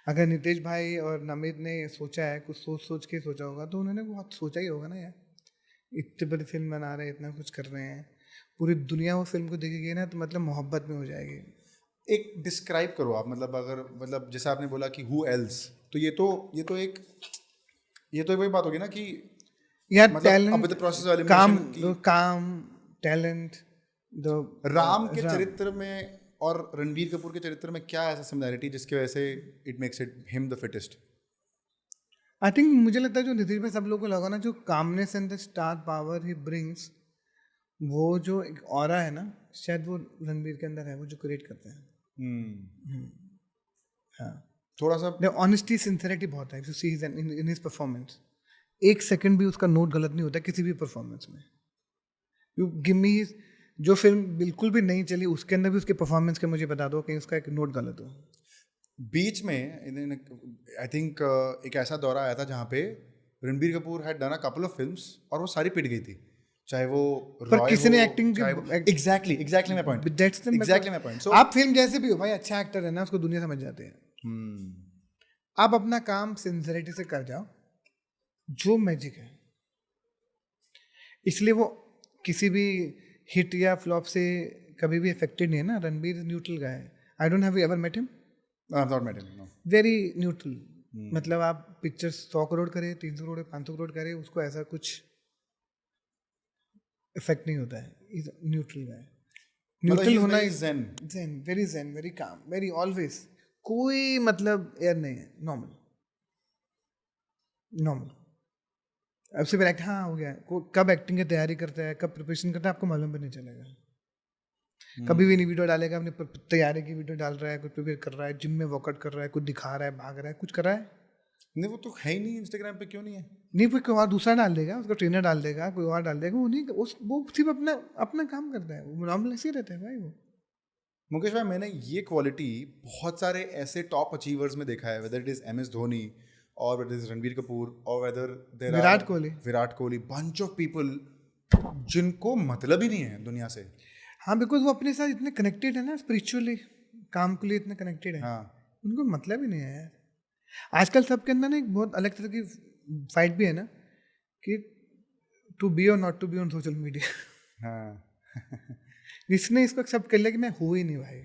Speaker 2: अगर नितेश भाई और नमित ने सोचा है, कुछ सोच के सोचा होगा, तो उन्होंने बहुत सोचा ही होगा ना यार। इतनी बड़ी फिल्म बना रहे हैं, इतना कुछ कर रहे हैं, पूरी दुनिया वो फिल्म को देखेगी ना, तो मतलब मोहब्बत में हो जाएगी।
Speaker 1: एक डिस्क्राइब करो आप, मतलब अगर मतलब जैसे आपने बोला कि हु एल्स, तो ये तो एक वही बात होगी ना कि
Speaker 2: यार
Speaker 1: मतलब
Speaker 2: टैलेंट,
Speaker 1: अब द प्रोसेस ऑफ एलिमिनेशन
Speaker 2: काम टैलेंट,
Speaker 1: राम के चरित्र में और रणबीर कपूर के चरित्र में क्या ऐसा सिमिलरिटी जिसकी वजह से it makes it him the fittest?
Speaker 2: I think मुझे लगता है जो नितिश भाई सब लोगों को लगा ना, जो calmness and the star power he brings, वो जो एक ऑरा है ना, शायद वो रणबीर के अंदर है, वो जो क्रिएट करते हैं। हाँ,
Speaker 1: थोड़ा सा
Speaker 2: ऑनेस्टी सिंसियरिटी बहुत है, सी इन हिज परफॉर्मेंस। एक सेकंड भी उसका नोट गलत नहीं होता किसी भी परफॉर्मेंस में। यू गिव मी, जो फिल्म बिल्कुल भी नहीं चली उसके अंदर भी उसके परफॉर्मेंस के मुझे बता दो कहीं उसका एक नोट गलत हो।
Speaker 1: बीच में आई थिंक एक ऐसा दौरा आया था जहाँ पे Ranbir Kapoor had done a couple of films और वो सारी पिट गई थी, चाहे वो
Speaker 2: पर किसी ने acting
Speaker 1: exactly my point,
Speaker 2: that's
Speaker 1: exactly my point. So
Speaker 2: आप फिल्म जैसे भी हो भाई, अच्छा एक्टर है ना, उसको दुनिया समझ जाते हैं। आप अपना काम सिंसियरिटी से कर जाओ, जो मैजिक है। इसलिए वो किसी भी हिट या फ्लॉप से कभी भी अफेक्टेड नहीं है ना। Ranbir is neutral guy. I don't have you ever met him?
Speaker 1: I have not met him, no.
Speaker 2: Very neutral, मतलब आप पिक्चर 100 करोड़ करे, 300 करोड़, 500 करोड़ करे, उसको ऐसा कुछ इफेक्ट नहीं होता है। Is neutral guy. न्यूट्रल होना is zen, very calm, very always, कोई मतलब एयर नहीं है, नॉर्मल। अब से एक्ट हाँ हो गया, कब एक्टिंग की तैयारी करता है, कब प्रिपरेशन करता है, आपको मालूम भी नहीं चलेगा। कभी भी नहीं वीडियो डालेगा, अपनी तैयारी की वीडियो डाल रहा है, कुछ प्रिपेयर कर रहा है, जिम में वर्कआउट कर रहा है, कुछ दिखा रहा है, भाग रहा है, कुछ कर रहा है।
Speaker 1: नहीं, वो तो है ही नहीं इंस्टाग्राम पे, क्यों नहीं है?
Speaker 2: नहीं, कोई और दूसरा डाल देगा, उसका ट्रेनर डाल देगा, कोई और डाल देगा, वो नहीं, वो सिर्फ अपना काम करता है, वो नॉर्मल ऐसे ही रहता है भाई। वो
Speaker 1: मुकेश भाई, मैंने ये क्वालिटी बहुत सारे ऐसे टॉप अचीवर्स में देखा है, whether it is MS Dhoni or whether it is Ranbir Kapoor or whether there
Speaker 2: Virat Kohli,
Speaker 1: bunch of people जिनको मतलब ही नहीं है दुनिया से।
Speaker 2: हाँ, बिकॉज वो अपने साथ इतने कनेक्टेड है ना, स्पिरिचुअली काम के लिए इतने कनेक्टेड है।
Speaker 1: हाँ,
Speaker 2: उनको मतलब ही नहीं है यार। आजकल सबके अंदर ना एक बहुत अलग तरह की फाइट भी है ना, कि टू बी और not to be on social media.
Speaker 1: हाँ।
Speaker 2: इसने इसको एक्सेप्ट कर लिया कि मैं हूँ ही नहीं भाई,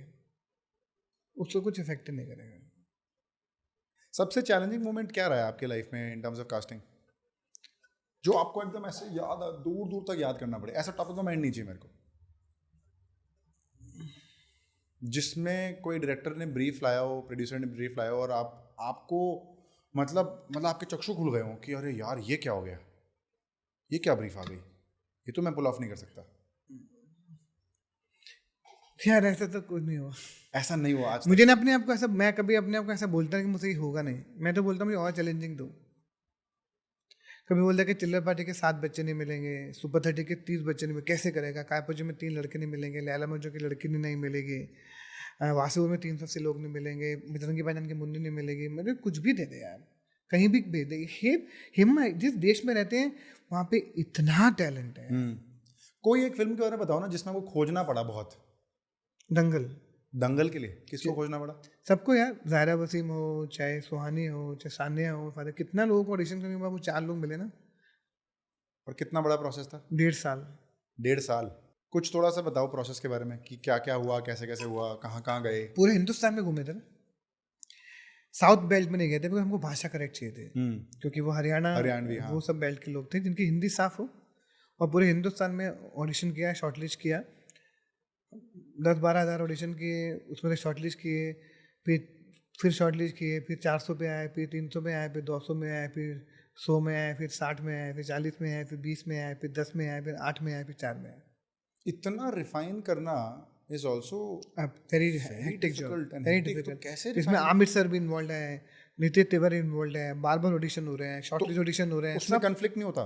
Speaker 2: उसको कुछ इफेक्ट नहीं करेगा।
Speaker 1: सबसे चैलेंजिंग मोमेंट क्या रहा है आपके लाइफ में इन टर्म्स ऑफ कास्टिंग, जो आपको एकदम ऐसे दूर दूर तक याद करना पड़े? ऐसा टॉपिक तो माइंड नहीं चाहिए मेरे को, जिसमें कोई डायरेक्टर ने ब्रीफ लाया हो, प्रोड्यूसर ने ब्रीफ लाया हो, और आपको मतलब आपके चक्षु खुल गए हो कि अरे यार ये क्या हो गया, ये क्या ब्रीफ आ गई, ये तो मैं पुल ऑफ नहीं कर सकता।
Speaker 2: यार ऐसा तो कुछ नहीं हुआ।
Speaker 1: ऐसा नहीं हुआ आज तक?
Speaker 2: मुझे ना अपने आप को ऐसा, मैं कभी अपने आप को ऐसा बोलता नहीं कि मुझसे ये होगा नहीं। मैं तो बोलता हूँ मुझे और चैलेंजिंग दो। कभी बोलता है कि चिल्लर पार्टी के 7 बच्चे नहीं मिलेंगे, सुपर 30 के 30 बच्चे नहीं मिलेंगे, कैसे करेगा? कायपोजो में 3 लड़के नहीं मिलेंगे, लैला मजो की लड़की नहीं मिलेगी, वासुदेव में 380 लोग नहीं मिलेंगे, मितरंगी भाईजान की मुन्नी नहीं मिलेगी। मुझे कुछ भी दे दे यार, कहीं भी भेज दे। हिम्मत, जिस देश में रहते हैं वहाँ पे इतना टैलेंट है।
Speaker 1: कोई एक फिल्म के बारे में बताओ ना जिसमें वो खोजना पड़ा बहुत।
Speaker 2: दंगल।
Speaker 1: दंगल के लिए किसको खोजना पड़ा?
Speaker 2: सबको यार, ज़ाहिरा वसीम हो, चाहे सुहानी हो, चाहे सानिया हो, फादर, कितना लोगों को ऑडिशन करने के बाद वो 4 लोग मिले ना।
Speaker 1: और कितना बड़ा प्रोसेस था?
Speaker 2: 1.5 साल।
Speaker 1: 1.5 साल। कुछ थोड़ा सा बताओ प्रोसेस के बारे में कि क्या क्या हुआ, कैसे कैसे हुआ, कहाँ कहाँ गए?
Speaker 2: पूरे हिंदुस्तान में घूमे थे ना, साउथ बेल्ट में नहीं गए थे क्योंकि हमको भाषा करेक्ट चाहिए थे, क्योंकि वो
Speaker 1: हरियाणवी, हाँ।
Speaker 2: वो सब बेल्ट के लोग थे जिनकी हिंदी साफ हो। और पूरे हिंदुस्तान में ऑडिशन किया, शॉर्टलिस्ट किया, 10-12 हज़ार ऑडिशन किए, उसमें से शॉर्टलिस्ट किए, फिर शॉर्टलिस्ट किए, फिर 400 पे आए, फिर 300 में आए, फिर 200 में आए, फिर 100 में आए, फिर 60 में आए, फिर 40 में आए, फिर 20 में आए, फिर 10 में आए, फिर 8 में आए, फिर 4 में आए।
Speaker 1: इतना रिफाइन करना is also
Speaker 2: very hectic job, very difficult.
Speaker 1: कैसे
Speaker 2: इसमें आमिर सर भी इन्वॉल्व है, नितिन तिवारी इन्वॉल्व है, बार बार ऑडिशन हो रहे हैं, शॉर्टलिस्ट ऑडिशन हो रहे हैं।
Speaker 1: उसमें कन्फ्लिक्ट नहीं होता?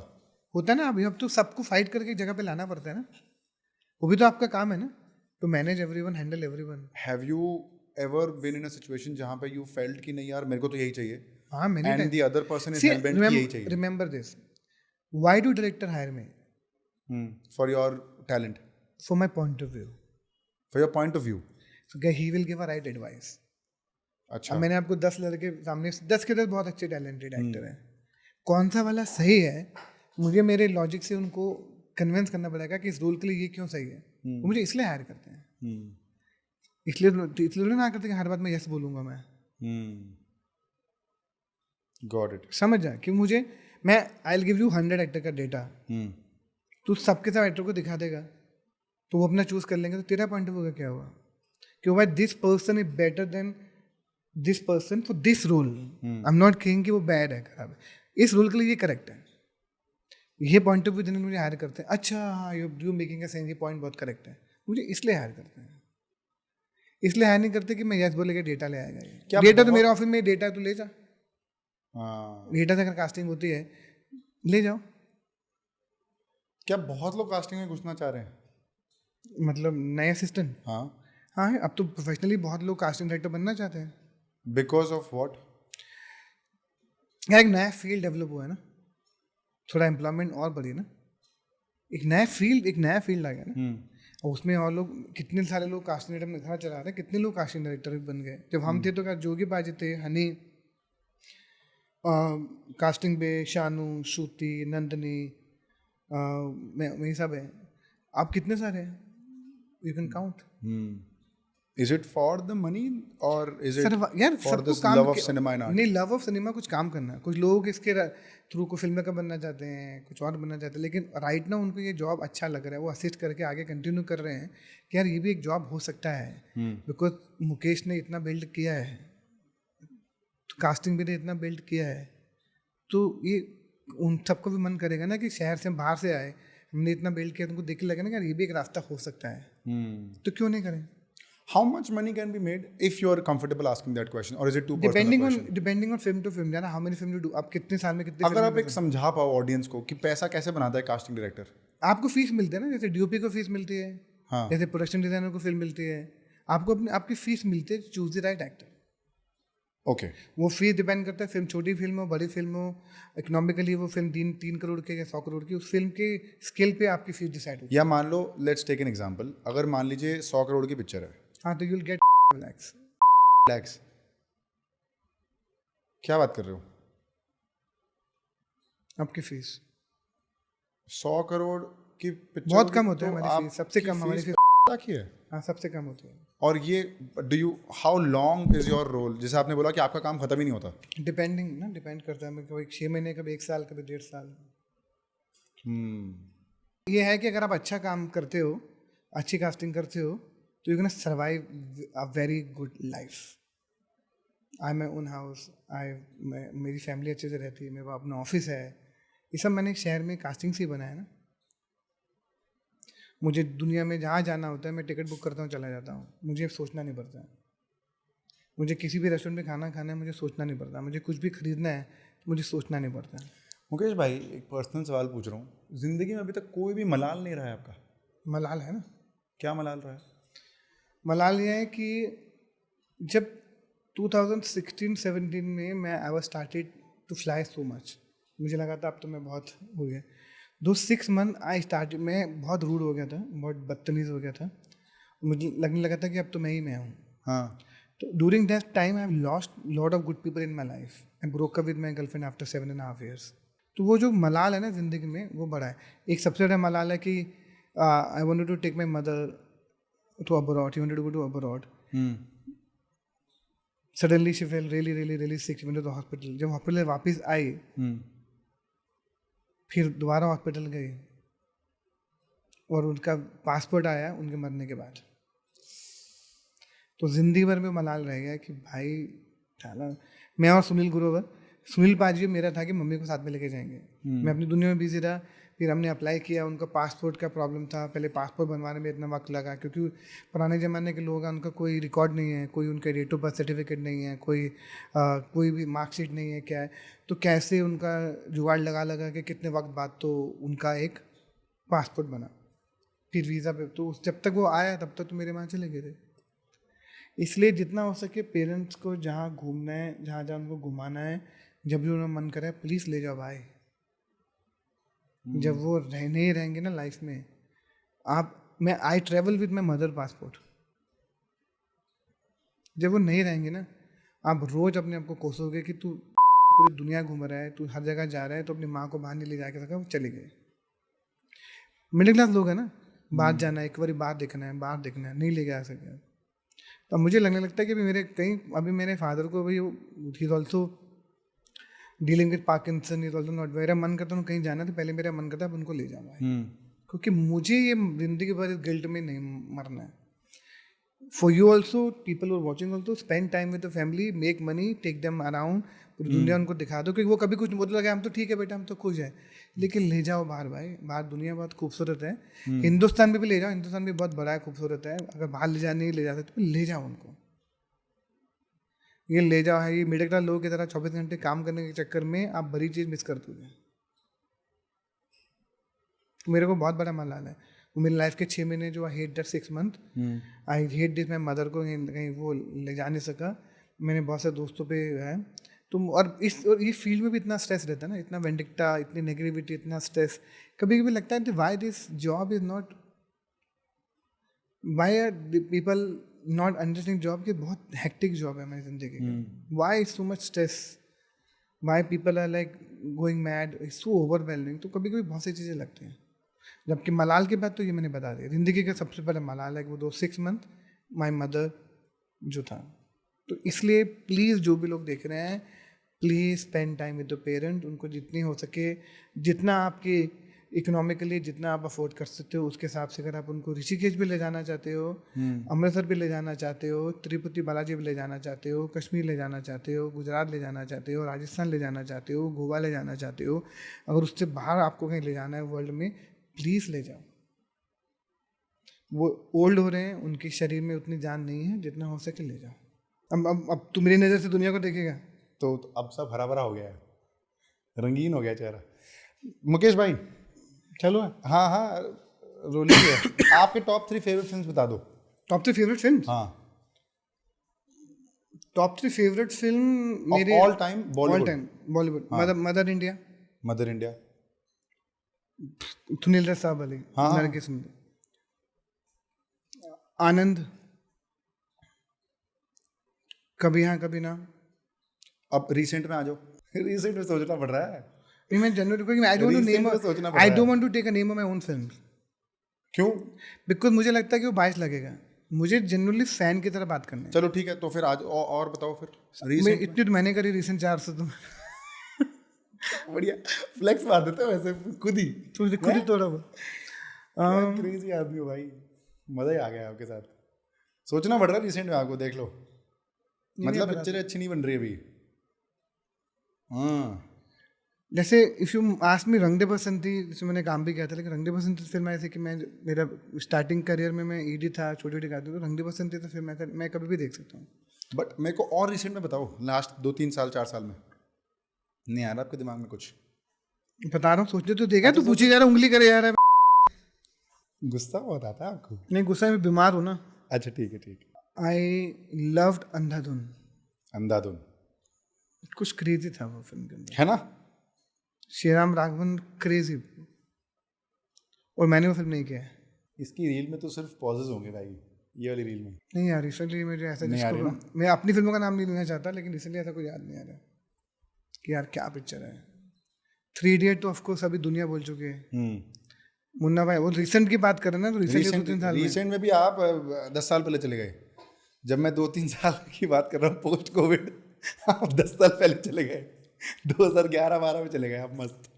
Speaker 2: होता है ना। अभी अब तो सबको फाइट करके एक जगह पे लाना पड़ता है ना, वो भी तो आपका काम है ना, to manage everyone, handle everyone.
Speaker 1: Have you ever been in a situation जहाँ पे यू फेल्ट कि नहीं यार मेरे को तो यही चाहिए,
Speaker 2: हाँ, मैंने
Speaker 1: and the other person is hello bent कि यही चाहिए?
Speaker 2: Remember this, why do director hire me?
Speaker 1: For your talent,
Speaker 2: for my point of view,
Speaker 1: for your point of view.
Speaker 2: So he will give a right advice.
Speaker 1: अच्छा,
Speaker 2: अब मैंने आपको 10 लड़के सामने, 10 के 10 बहुत अच्छे टैलेंटेड एक्टर हैं, कौन सा वाला सही है? मुझे मेरे लॉजिक से उनको कन्विंस करना पड़ेगा कि इस रोल के लिए ये क्यों सही है। वो मुझे इसलिए हायर करते हैं, इसलिए ना करते कि हर बात में यस बोलूंगा मैं।
Speaker 1: Got it.
Speaker 2: समझ जाए कि मुझे, मैं I will give you 100 actor का डेटा, तू सबके सब एक्टर को दिखा देगा तो वो अपना चूज कर लेंगे, तो तेरा पॉइंट ऑफ व्यू का क्या हुआ कि भाई this person is better than this person for this role. I am not king कि वो बैड है, खराब है, इस रोल के लिए ये करेक्ट है। ये पॉइंट ऑफ व्यू जिन्हें मुझे हायर करते हैं, अच्छा हाँ यू मेकिंग अ सेंस, ये पॉइंट बहुत करेक्ट है, मुझे इसलिए हायर करते हैं। इसलिए हायर नहीं करते कि मैं यस बोलेगा डेटा ले आएगा। ये डेटा तो मेरे ऑफिस में डेटा तो ले जा, डेटा से अगर कास्टिंग होती है ले जाओ।
Speaker 1: क्या बहुत लोग कास्टिंग में घुसना चाह रहे हैं?
Speaker 2: मतलब नए असिस्टेंट?
Speaker 1: हाँ
Speaker 2: हाँ, अब तो प्रोफेशनली बहुत लोग कास्टिंग डायरेक्टर बनना चाहते हैं।
Speaker 1: Because of what?
Speaker 2: यार एक नया फील्ड डेवलप हुआ है ना, थोड़ा एम्प्लॉयमेंट और बढ़ी ना, एक नया फील्ड आ गया ना, और उसमें और लोग, कितने सारे लोग कास्टिंग डायरेक्टर में घर चला रहे हैं, कितने लोग कास्टिंग डायरेक्टर बन गए। जब हम थे तो क्या जोगी बाजी थे, हनी, कास्टिंग पे शानू, श्रुति, नंदनी, मैं सब है। आप कितने सारे हैं, you can count.
Speaker 1: Is it for the money or is it
Speaker 2: यार
Speaker 1: for
Speaker 2: सबको
Speaker 1: this
Speaker 2: काम
Speaker 1: love of cinema and art?
Speaker 2: नहीं, लव ऑफ सिनेमा, कुछ काम करना है। कुछ लोग इसके थ्रू को फिल्म का बनना चाहते हैं, कुछ और बनना चाहते हैं, लेकिन राइट ना उनको ये जॉब अच्छा लग रहा है, वो असिस्ट करके आगे कंटिन्यू कर रहे हैं कि यार ये भी एक जॉब हो सकता है। बिकॉज मुकेश ने इतना बिल्ड किया है, तो कास्टिंग भी ने इतना बिल्ड किया है, तो ये उन सबको भी मन करेगा ना कि शहर से बाहर से आए, हमने इतना बिल्ड किया, तुमको देख के लगेगा ना यार ये भी एक रास्ता हो सकता है, तो क्यों नहीं करें?
Speaker 1: How much money can be made if you are comfortable asking that question, or is it too personal a question?
Speaker 2: Depending on film to film, जाना how many film you do, आप कितने साल में कितने
Speaker 1: अगर आप एक समझा पाओ ऑडियंस को कि पैसा कैसे बनाता है कास्टिंग डायरेक्टर।
Speaker 2: आपको फीस मिलती है ना, जैसे डीओपी को फीस मिलती है,
Speaker 1: हाँ,
Speaker 2: जैसे प्रोडक्शन डिजाइनर को फिल्म मिलती है, आपको आपकी फीस मिलती है, choose the right actor.
Speaker 1: Okay,
Speaker 2: वो फीस डिपेंड करता है, फिल्म छोटी फिल्म हो, बड़ी फिल्म हो, इकोनॉमिकली वो फिल्म 3 करोड़ के या 100 करोड़ की, उस फिल्म के स्केल पे आपकी फीस डिसाइड होती है।
Speaker 1: या मान लो, लेट्स टेक एन एग्जांपल, अगर मान लीजिए 100 करोड़ की पिक्चर है,
Speaker 2: हाँ, तो यूल गेट
Speaker 1: लैक्स। क्या बात कर रहे हो?
Speaker 2: आपकी फीस
Speaker 1: 100 करोड़ की पिक्चर
Speaker 2: बहुत कम होता है। हमारी फीस सबसे कम, हमारी फीस
Speaker 1: है।
Speaker 2: हाँ, सबसे कम होती है।
Speaker 1: और ये how long is your role? जैसे आपने बोला कि आपका काम खत्म ही नहीं होता।
Speaker 2: डिपेंड करता है, कभी 6 महीने, कभी 1 साल, कभी 1.5 साल। ये है कि अगर आप अच्छा काम करते हो, अच्छी कास्टिंग करते हो, तो you can survive a very good life. I my own house, मेरी फैमिली अच्छे से रहती है, मेरा अपना ऑफिस है, ये सब मैंने शहर में कास्टिंग से ही बनाया ना। मुझे दुनिया में जहाँ जाना होता है मैं टिकट बुक करता हूँ, चला जाता हूँ, मुझे सोचना नहीं पड़ता। मुझे किसी भी रेस्टोरेंट में खाना खाना है, मुझे सोचना नहीं पड़ता। मुझे कुछ भी खरीदना है तो मुझे सोचना नहीं पड़ता।
Speaker 1: मुकेश भाई, एक पर्सनल सवाल पूछ रहा हूँ, ज़िंदगी में अभी तक कोई भी मलाल नहीं रहा है आपका?
Speaker 2: मलाल है ना,
Speaker 1: क्या मलाल रहा है?
Speaker 2: मलाल ये है कि जब 2016-17 में मैं I was started to fly so much, मुझे लगा था अब तो मैं बहुत हो गया। दो 6 मंथ आई स्टार्ट, मैं बहुत रूड हो गया था, बहुत बदतमीज़ हो गया था, मुझे लगने लगा था कि अब तो मैं ही मैं हूँ।
Speaker 1: हाँ।
Speaker 2: तो during that time I have lost lot of good people in my life. I broke up with my girlfriend after 7.5 years। तो वो जो मलाल है ना ज़िंदगी में, वो बड़ा है। एक सबसे बड़ा मलाल है कि I wanted to take my mother to abroad, she wanted to go to abroad. Suddenly she fell really really really sick, went to the hospital. जब हॉस्पिटल वापस आई, फिर दोबारा हॉस्पिटल गई और उनका पासपोर्ट आया उनके मरने के बाद। तो जिंदगी भर में मलाल रह गया कि भाई साला, मैं और सुनील ग्रोवर, सुनील पाजी मेरा था कि मम्मी को साथ में लेके जाएंगे। मैं अपनी दुनिया में बिजी रहा। फिर हमने अप्लाई किया, उनका पासपोर्ट का प्रॉब्लम था, पहले पासपोर्ट बनवाने में इतना वक्त लगा क्योंकि पुराने ज़माने के लोग हैं, उनका कोई रिकॉर्ड नहीं है, कोई उनका डेट ऑफ बर्थ सर्टिफिकेट नहीं है, कोई भी मार्कशीट नहीं है, क्या है। तो कैसे उनका जुगाड़ लगा लगा के कितने वक्त बाद तो उनका एक पासपोर्ट बना, फिर वीज़ा पे। तो जब तक वो आया तब तक तो मेरे वहाँ चले गए थे। इसलिए जितना हो सके पेरेंट्स को जहाँ घूमना है, जहाँ जहाँ उनको घुमाना है, जब भी उन्हें मन करे प्लीज़ ले जाओ भाई। जब वो नहीं रहेंगे ना लाइफ में, मैं I travel with my mother passport. जब वो नहीं रहेंगे ना, आप रोज अपने आप को कोसोगे कि तू पूरी दुनिया घूम रहा है, तू हर जगह जा रहा है, तो अपनी माँ को बाहर नहीं ले जाके सका, वो चले गए। मिडिल क्लास लोग हैं ना, बाहर जाना है, एक बार बाहर देखना है, बाहर देखना है, नहीं ले जा सके। तो मुझे लगने लगता है कि अभी मेरे फादर को भी he is also dealing with Parkinson, is also not. मेरा मन करता है कहीं जाना, तो पहले मेरा मन करता है अब उनको ले जाऊँगा, क्योंकि मुझे ये जिंदगी भर गिल्ट में नहीं मरना है। For you also, people are watching also, spend time with the family, make money, take them around, पूरी दुनिया उनको दिखा दो। क्योंकि वो कभी कुछ बोलते लगे हम तो ठीक है बेटा, हम तो खुश है, लेकिन ले जाओ बाहर भाई। बाहर दुनिया बहुत खूबसूरत है। हिंदुस्तान में भी ले जाओ, हिंदुस्तान भी बहुत बड़ा है, खूबसूरत है। अगर बाहर ले जाने ले जा सकते तो ले जाओ उनको, ये ले जाओ है। ये मिडिल क्लास लोगों की तरह 24 घंटे काम करने के चक्कर में आप बड़ी चीज़ मिस कर दोगे। मेरे को बहुत बड़ा मलाल है वो मेरी लाइफ के 6 महीने जो I hate that 6 month, I hate this. मैं मदर को कहीं वो ले जा नहीं सका। मैंने बहुत से दोस्तों पे है तुम, और ये फील्ड में भी इतना स्ट्रेस रहता है ना, इतना वेंडिक्टा, इतनी नेगेटिविटी, इतना स्ट्रेस। कभी कभी लगता है why this job is not, why are people not understanding job की बहुत हेक्टिक जॉब है हमारी ज़िंदगी की। Why so much stress, why people are like going mad, it's so overwhelming. तो कभी कभी बहुत सी चीज़ें लगती हैं। जबकि मलाल के बाद तो ये मैंने बता दिया, ज़िंदगी का सबसे बड़ा मलाल है कि वो दो 6 मंथ माई मदर जो था। तो इसलिए प्लीज़ जो भी लोग देख रहे हैं, please spend time with the parent. उनको जितनी हो सके, जितना आपके इकोनॉमिकली जितना आप अफोर्ड कर सकते हो उसके हिसाब से, अगर आप उनको ऋषिकेश भी ले जाना चाहते हो, अमृतसर भी ले जाना चाहते हो, तिरुपति बालाजी भी ले जाना चाहते हो, कश्मीर ले जाना चाहते हो, गुजरात ले जाना चाहते हो, राजस्थान ले जाना चाहते हो, गोवा ले जाना चाहते हो, अगर उससे बाहर आपको कहीं ले जाना है वर्ल्ड में, प्लीज़ ले जाओ। वो ओल्ड हो रहे हैं, उनके शरीर में उतनी जान नहीं है, जितना हो सके ले जाओ। अब तू मेरी नज़र से दुनिया को देखेगा
Speaker 1: तो अब सब हरा भरा हो गया है, रंगीन हो गया चेहरा। मुकेश भाई
Speaker 2: चलो,
Speaker 1: हाँ हाँ रोलिंग है। आपके टॉप 3 फेवरेट फिल्म्स बता दो।
Speaker 2: Top 3 favourite film?
Speaker 1: हाँ,
Speaker 2: टॉप 3 फेवरेट फिल्म मेरे
Speaker 1: all time
Speaker 2: Bollywood. Mother India.
Speaker 1: Mother India,
Speaker 2: Sunil Dutt साहब वाली, नरगिस में। आनंद, कभी हाँ कभी ना।
Speaker 1: अब रिसेंट में आ जाओ। रिसेंट में सोचना पड़ रहा है।
Speaker 2: मैं generally I don't want to take a name of my own film.
Speaker 1: क्यों?
Speaker 2: बिकॉज मुझे लगता है कि वो बायस लगेगा। मुझे जनरली फैन की तरह बात करना है।
Speaker 1: चलो ठीक है, तो फिर आज और बताओ फिर।
Speaker 2: रिसेंट इतनी तो मैंने करी रिसेंट 4 से। तुम
Speaker 1: बढ़िया फ्लेक्स मार देते हो वैसे खुद ही
Speaker 2: थोड़ा
Speaker 1: क्रेजी आदमी हो भाई, मजा ही आ गया आपके साथ। सोचना पड़ रहा है रिसेंट में आपको, देख लो। मतलब पिक्चरें अच्छी नहीं बन रही अभी। हाँ,
Speaker 2: जैसे इफ़ यू आस्क मी रंग दे बसंती, जिसमें मैंने काम भी किया था, लेकिन रंग दे बसंती तो फिर मैं ऐसे कि मैं मेरा स्टार्टिंग करियर में मैं ईडी था, छोटी छोटी गाती, तो रंग दे बसंती तो फिर मैं कभी भी देख सकता हूँ।
Speaker 1: बट मेरे को और रिसेंट में बताओ, लास्ट 2-3 साल 4 साल में नहीं आ रहा आपके दिमाग में कुछ?
Speaker 2: बता रहा हूँ, सोचने तो देगा, तू पूछे जा रहा, उंगली करे जा रहा है।
Speaker 1: गुस्सा बहुत आता है आपको?
Speaker 2: नहीं, गुस्सा में बीमार हूँ ना।
Speaker 1: अच्छा ठीक है ठीक है।
Speaker 2: आई लव्ड अंधाधुन।
Speaker 1: अंधाधुन
Speaker 2: कुछ क्रेजी था वो फिल्म के अंदर,
Speaker 1: है ना?
Speaker 2: श्रीराम राघवन क्रेजी। और मैंने वो फिल्म नहीं किया है।
Speaker 1: इसकी रील में तो सिर्फ पॉजेस होंगे भाई, ये वाली रील में।
Speaker 2: नहीं यार, रिसेंटली मुझे ऐसा
Speaker 1: नहीं आ रही
Speaker 2: जिसको
Speaker 1: ना?
Speaker 2: मैं अपनी फिल्मों का नाम नहीं लेना चाहता, लेकिन रिसेंटली ऐसा कोई याद नहीं आ रहा कि यार क्या पिक्चर है। 3 इडियट तो ऑफकोर्स अभी दुनिया बोल चुकी है। मुन्ना भाई, वो रिसेंट की बात कर रहे हैं ना, तो रिसेंटली 2-3 साल में।
Speaker 1: रिसेंट में भी आप 10 साल पहले चले गए। जब मैं 2-3 साल की बात कर रहा हूँ पोस्ट कोविड, आप 10 साल पहले चले गए। 2011-12 में चले गए आप, मस्त।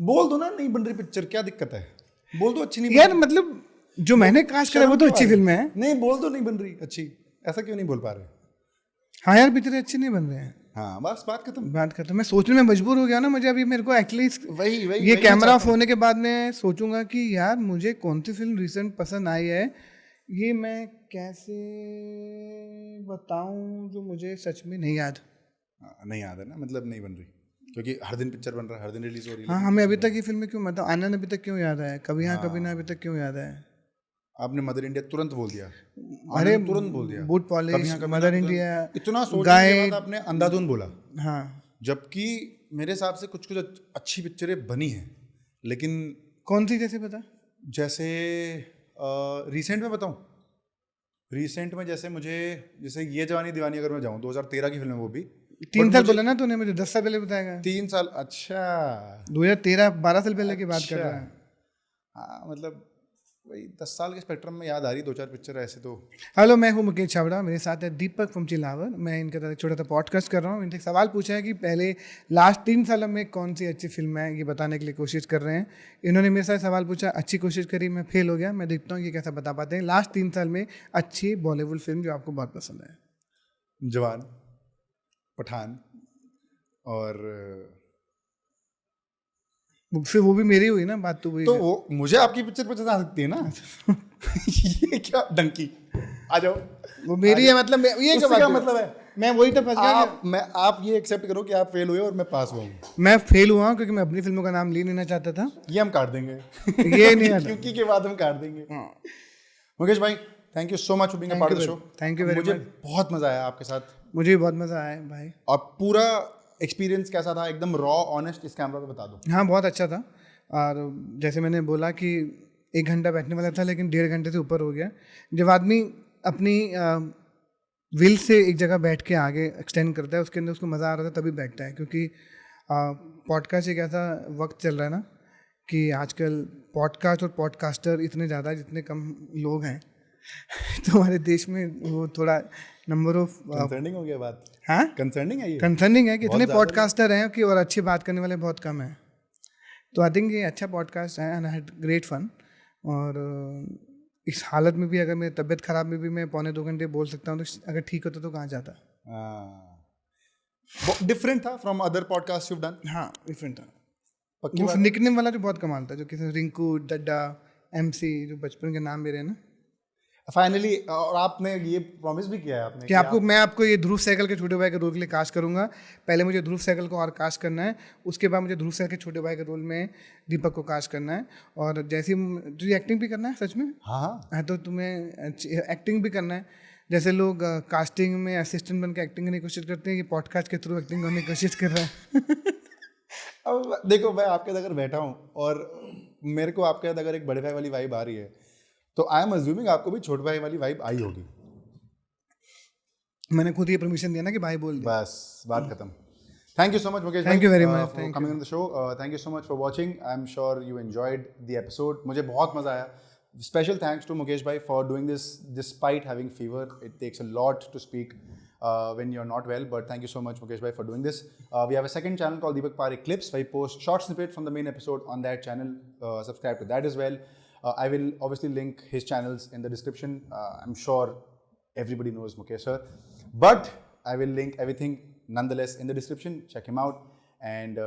Speaker 1: बोल दो ना नहीं बन रही पिक्चर, क्या दिक्कत है? बोल दो अच्छी नहीं बन
Speaker 2: यार
Speaker 1: रही।
Speaker 2: मतलब जो मैंने कास्ट करा वो तो
Speaker 1: शर्म
Speaker 2: अच्छी
Speaker 1: क्यों आ
Speaker 2: फिल्म
Speaker 1: रही?
Speaker 2: है।
Speaker 1: नहीं बोल दो नहीं बन रही अच्छी, ऐसा क्यों नहीं बोल पा रहे?
Speaker 2: हाँ यार, पिक्चर अच्छे नहीं बन रहे हैं,
Speaker 1: हाँ बस बात खत्म।
Speaker 2: बात करता। मैं सोचने में मजबूर हो गया ना, मुझे अभी मेरे को एक्चुअली
Speaker 1: वही
Speaker 2: ये कैमरा ऑफ होने के बाद मैं सोचूंगा कि यार मुझे कौन सी फिल्म रिसेंट पसंद आई है, ये मैं कैसे बताऊं जो मुझे सच में नहीं याद।
Speaker 1: नहीं याद है ना, मतलब नहीं बन रही, क्योंकि हर दिन पिक्चर बन रहा है, हर दिन रिलीज हो रही है।
Speaker 2: हाँ, हमें अभी तक ये फिल्में क्यों, मतलब आनंद अभी तक क्यों याद है, कभी हाँ कभी ना अभी तक क्यों याद है।
Speaker 1: आपने मदर इंडिया तुरंत बोल दिया।
Speaker 2: अरे
Speaker 1: तुरंत बोल दिया।
Speaker 2: बूट पॉलिश,
Speaker 1: कभी
Speaker 2: मदर
Speaker 1: ना,
Speaker 2: इंडिया,
Speaker 1: इतना सोचने
Speaker 2: गाय।
Speaker 1: के बाद आपने अंधाधुन बोला।
Speaker 2: हाँ,
Speaker 1: जबकि मेरे हिसाब से कुछ कुछ अच्छी पिक्चरें बनी हैं, लेकिन
Speaker 2: कौन सी जैसे पता?
Speaker 1: जैसे रिसेंट में बताऊं, रिसेंट में जैसे ये जवानी दीवानी अगर मैं जाऊं, 2013 की फिल्म है वो भी।
Speaker 2: 3 साल बोला ना तूने, मुझे 10 साल पहले बताएगा।
Speaker 1: 3 साल? अच्छा
Speaker 2: 2013 12 साल पहले की बात कर रहा है।
Speaker 1: हाँ मतलब वही 10 साल के स्पेक्ट्रम में याद आ रही 2-4 पिक्चर ऐसे तो।
Speaker 2: हेलो, मैं हूँ मुकेश छाबड़ा, मेरे साथ है दीपक फ्रॉम चिलावर। मैं इनके साथ एक छोटा सा पॉडकास्ट कर रहा हूँ। इनसे एक सवाल पूछा है कि पहले लास्ट 3 सालों में कौन सी अच्छी फिल्म है, ये बताने के लिए कोशिश कर रहे हैं। इन्होंने मेरे साथ सवाल पूछा, अच्छी कोशिश करी, मैं फेल हो गया। मैं देखता हूँ ये कैसा बता पाते हैं लास्ट 3 साल में अच्छी बॉलीवुड फिल्म जो आपको बहुत पसंद है।
Speaker 1: जवान, पठान और
Speaker 2: फिर वो भी मेरी हुई ना बात, तो वही
Speaker 1: तो वो मुझे आपकी पिक्चर पसंद आ सकती है ना। ये क्या डंकी, आ जाओ।
Speaker 2: वो मेरी है, मतलब ये
Speaker 1: उससे क्या मतलब है?
Speaker 2: मैं वही तो फंस गया।
Speaker 1: आप ये एक्सेप्ट करो कि आप फेल हुए और मैं पास हुआ हूँ।
Speaker 2: मैं फेल हुआ हूँ क्योंकि मैं अपनी फिल्मों का नाम ले लेना चाहता था।
Speaker 1: ये हम काट देंगे।
Speaker 2: ये नहीं आता।
Speaker 1: क्योंकि के बाद हम काट देंगे। मुकेश भाई, thank you so much for being a part of the show.
Speaker 2: Thank you very much.
Speaker 1: मुझे बहुत मजा आया आपके साथ।
Speaker 2: मुझे भी बहुत मज़ा आया भाई।
Speaker 1: और पूरा एक्सपीरियंस कैसा था, एकदम रॉ ऑनेस्ट, इस कैमरा पे बता दो।
Speaker 2: हाँ, बहुत अच्छा था। और जैसे मैंने बोला कि 1 घंटा बैठने वाला था, लेकिन 1.5 घंटे से ऊपर हो गया। जब आदमी अपनी विल से एक जगह बैठ के आगे एक्सटेंड करता है, उसके अंदर उसको मज़ा आ रहा था तभी बैठता है। क्योंकि पॉडकास्ट एक ऐसा वक्त चल रहा है ना कि आजकल पॉडकास्ट और पॉडकास्टर इतने ज़्यादा, जितने कम लोग हैं तो हमारे देश में वो थोड़ा नंबर ऑफ
Speaker 1: कंसर्निंग हो गया बात।
Speaker 2: हाँ,
Speaker 1: कंसर्निंग है ये,
Speaker 2: कंसर्निंग है कि
Speaker 1: बहुत
Speaker 2: इतने
Speaker 1: ज़्यादा
Speaker 2: पॉडकास्टर हैं कि और अच्छी बात करने वाले बहुत कम हैं। तो आई थिंक ये अच्छा पॉडकास्ट है and I had great fun. और इस हालत में भी, अगर मेरी तबीयत ख़राब में भी मैं 1.25-2 घंटे बोल सकता हूँ, तो अगर ठीक होता तो कहाँ जाता।
Speaker 1: डिफरेंट था from other podcast you done.
Speaker 2: हाँ, डिफरेंट था।
Speaker 1: पक्की
Speaker 2: वो
Speaker 1: बात।
Speaker 2: निकनेम वाला जो बहुत कमाल था, जो किसी रिंकू, डड्डा, MC, जो बचपन के नाम मेरे हैं ना।
Speaker 1: फाइनली, और आपने ये प्रॉमिस भी किया है आपने
Speaker 2: कि आपको मैं आपको ये ध्रुव सहगल के छोटे भाई के रोल के लिए कास्ट करूंगा। पहले मुझे ध्रुव सहगल को और कास्ट करना है, उसके बाद मुझे ध्रुव सहगल के छोटे भाई के रोल में दीपक को कास्ट करना है। और जैसे तुझे एक्टिंग भी करना है सच में।
Speaker 1: हाँ
Speaker 2: तो तुम्हें एक्टिंग भी करना है। जैसे लोग कास्टिंग में असिस्टेंट बन के एक्टिंग करने की कोशिश करते हैं, ये पॉडकास्ट के थ्रू एक्टिंग करने की कोशिश कर रहा है।
Speaker 1: अब देखो, मैं आपके साथ अगर बैठा हूँ और मेरे को आपके साथ अगर एक बड़े भाई वाली वाइब आ रही है, तो आई एम अज्यूमिंग आपको भी छोटे भाई वाली वाइब आई होगी।
Speaker 2: मैंने खुद ये परमिशन दिया ना कि भाई बोल दे।
Speaker 1: बस बात खत्म। Thank you so much Mukesh,
Speaker 2: Thank you very much.
Speaker 1: For coming on the show. Thank you so much for watching. I am sure you enjoyed the episode. मुझे बहुत मजा आया। स्पेशल थैंक्स टू मुकेश भाई for doing this despite having fever. It takes a lot to speak when you're not well, but thank you so much Mukesh bhai for doing this. We have a second channel called Deepak Parekh Clips, where I post short snippets from the main episode on that channel. Subscribe to that as well. I will obviously link his channels in the description. I'm sure everybody knows Mukesh sir, but I will link everything nonetheless in the description. Check him out. And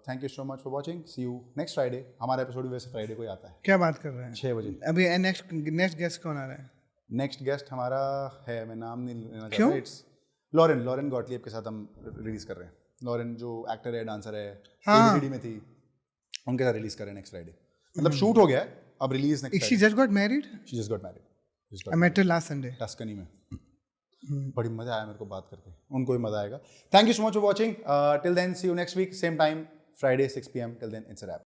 Speaker 1: thank you so much for watching. See you next Friday. हमारा episode भी वैसे Friday को ही आता है
Speaker 2: क्या बात कर रहे हैं
Speaker 1: 6 बजे.
Speaker 2: अभी? नेक्स्ट गेस्ट कौन आ रहा है?
Speaker 1: नेक्स्ट गेस्ट हमारा है, मैं नाम नहीं लेना
Speaker 2: क्यों?
Speaker 1: चाहता. इट्स लॉरेन गॉटलिब के साथ हम रिलीज कर रहे हैं. लॉरेन जो एक्टर है, डांसर है, ABCD में थी, उनके साथ रिलीज कर रहे हैं नेक्स्ट फ्राइडे. मतलब शूट हो गया है, अब release next.
Speaker 2: She just got married?
Speaker 1: She just got married.
Speaker 2: I met her last Sunday.
Speaker 1: Tuscany में. बड़ी मजा आया मेरे को बात करके, उनको भी मजा आएगा. Thank you so much for watching. Till then see you next week same time Friday 6 PM. Till then, it's a wrap.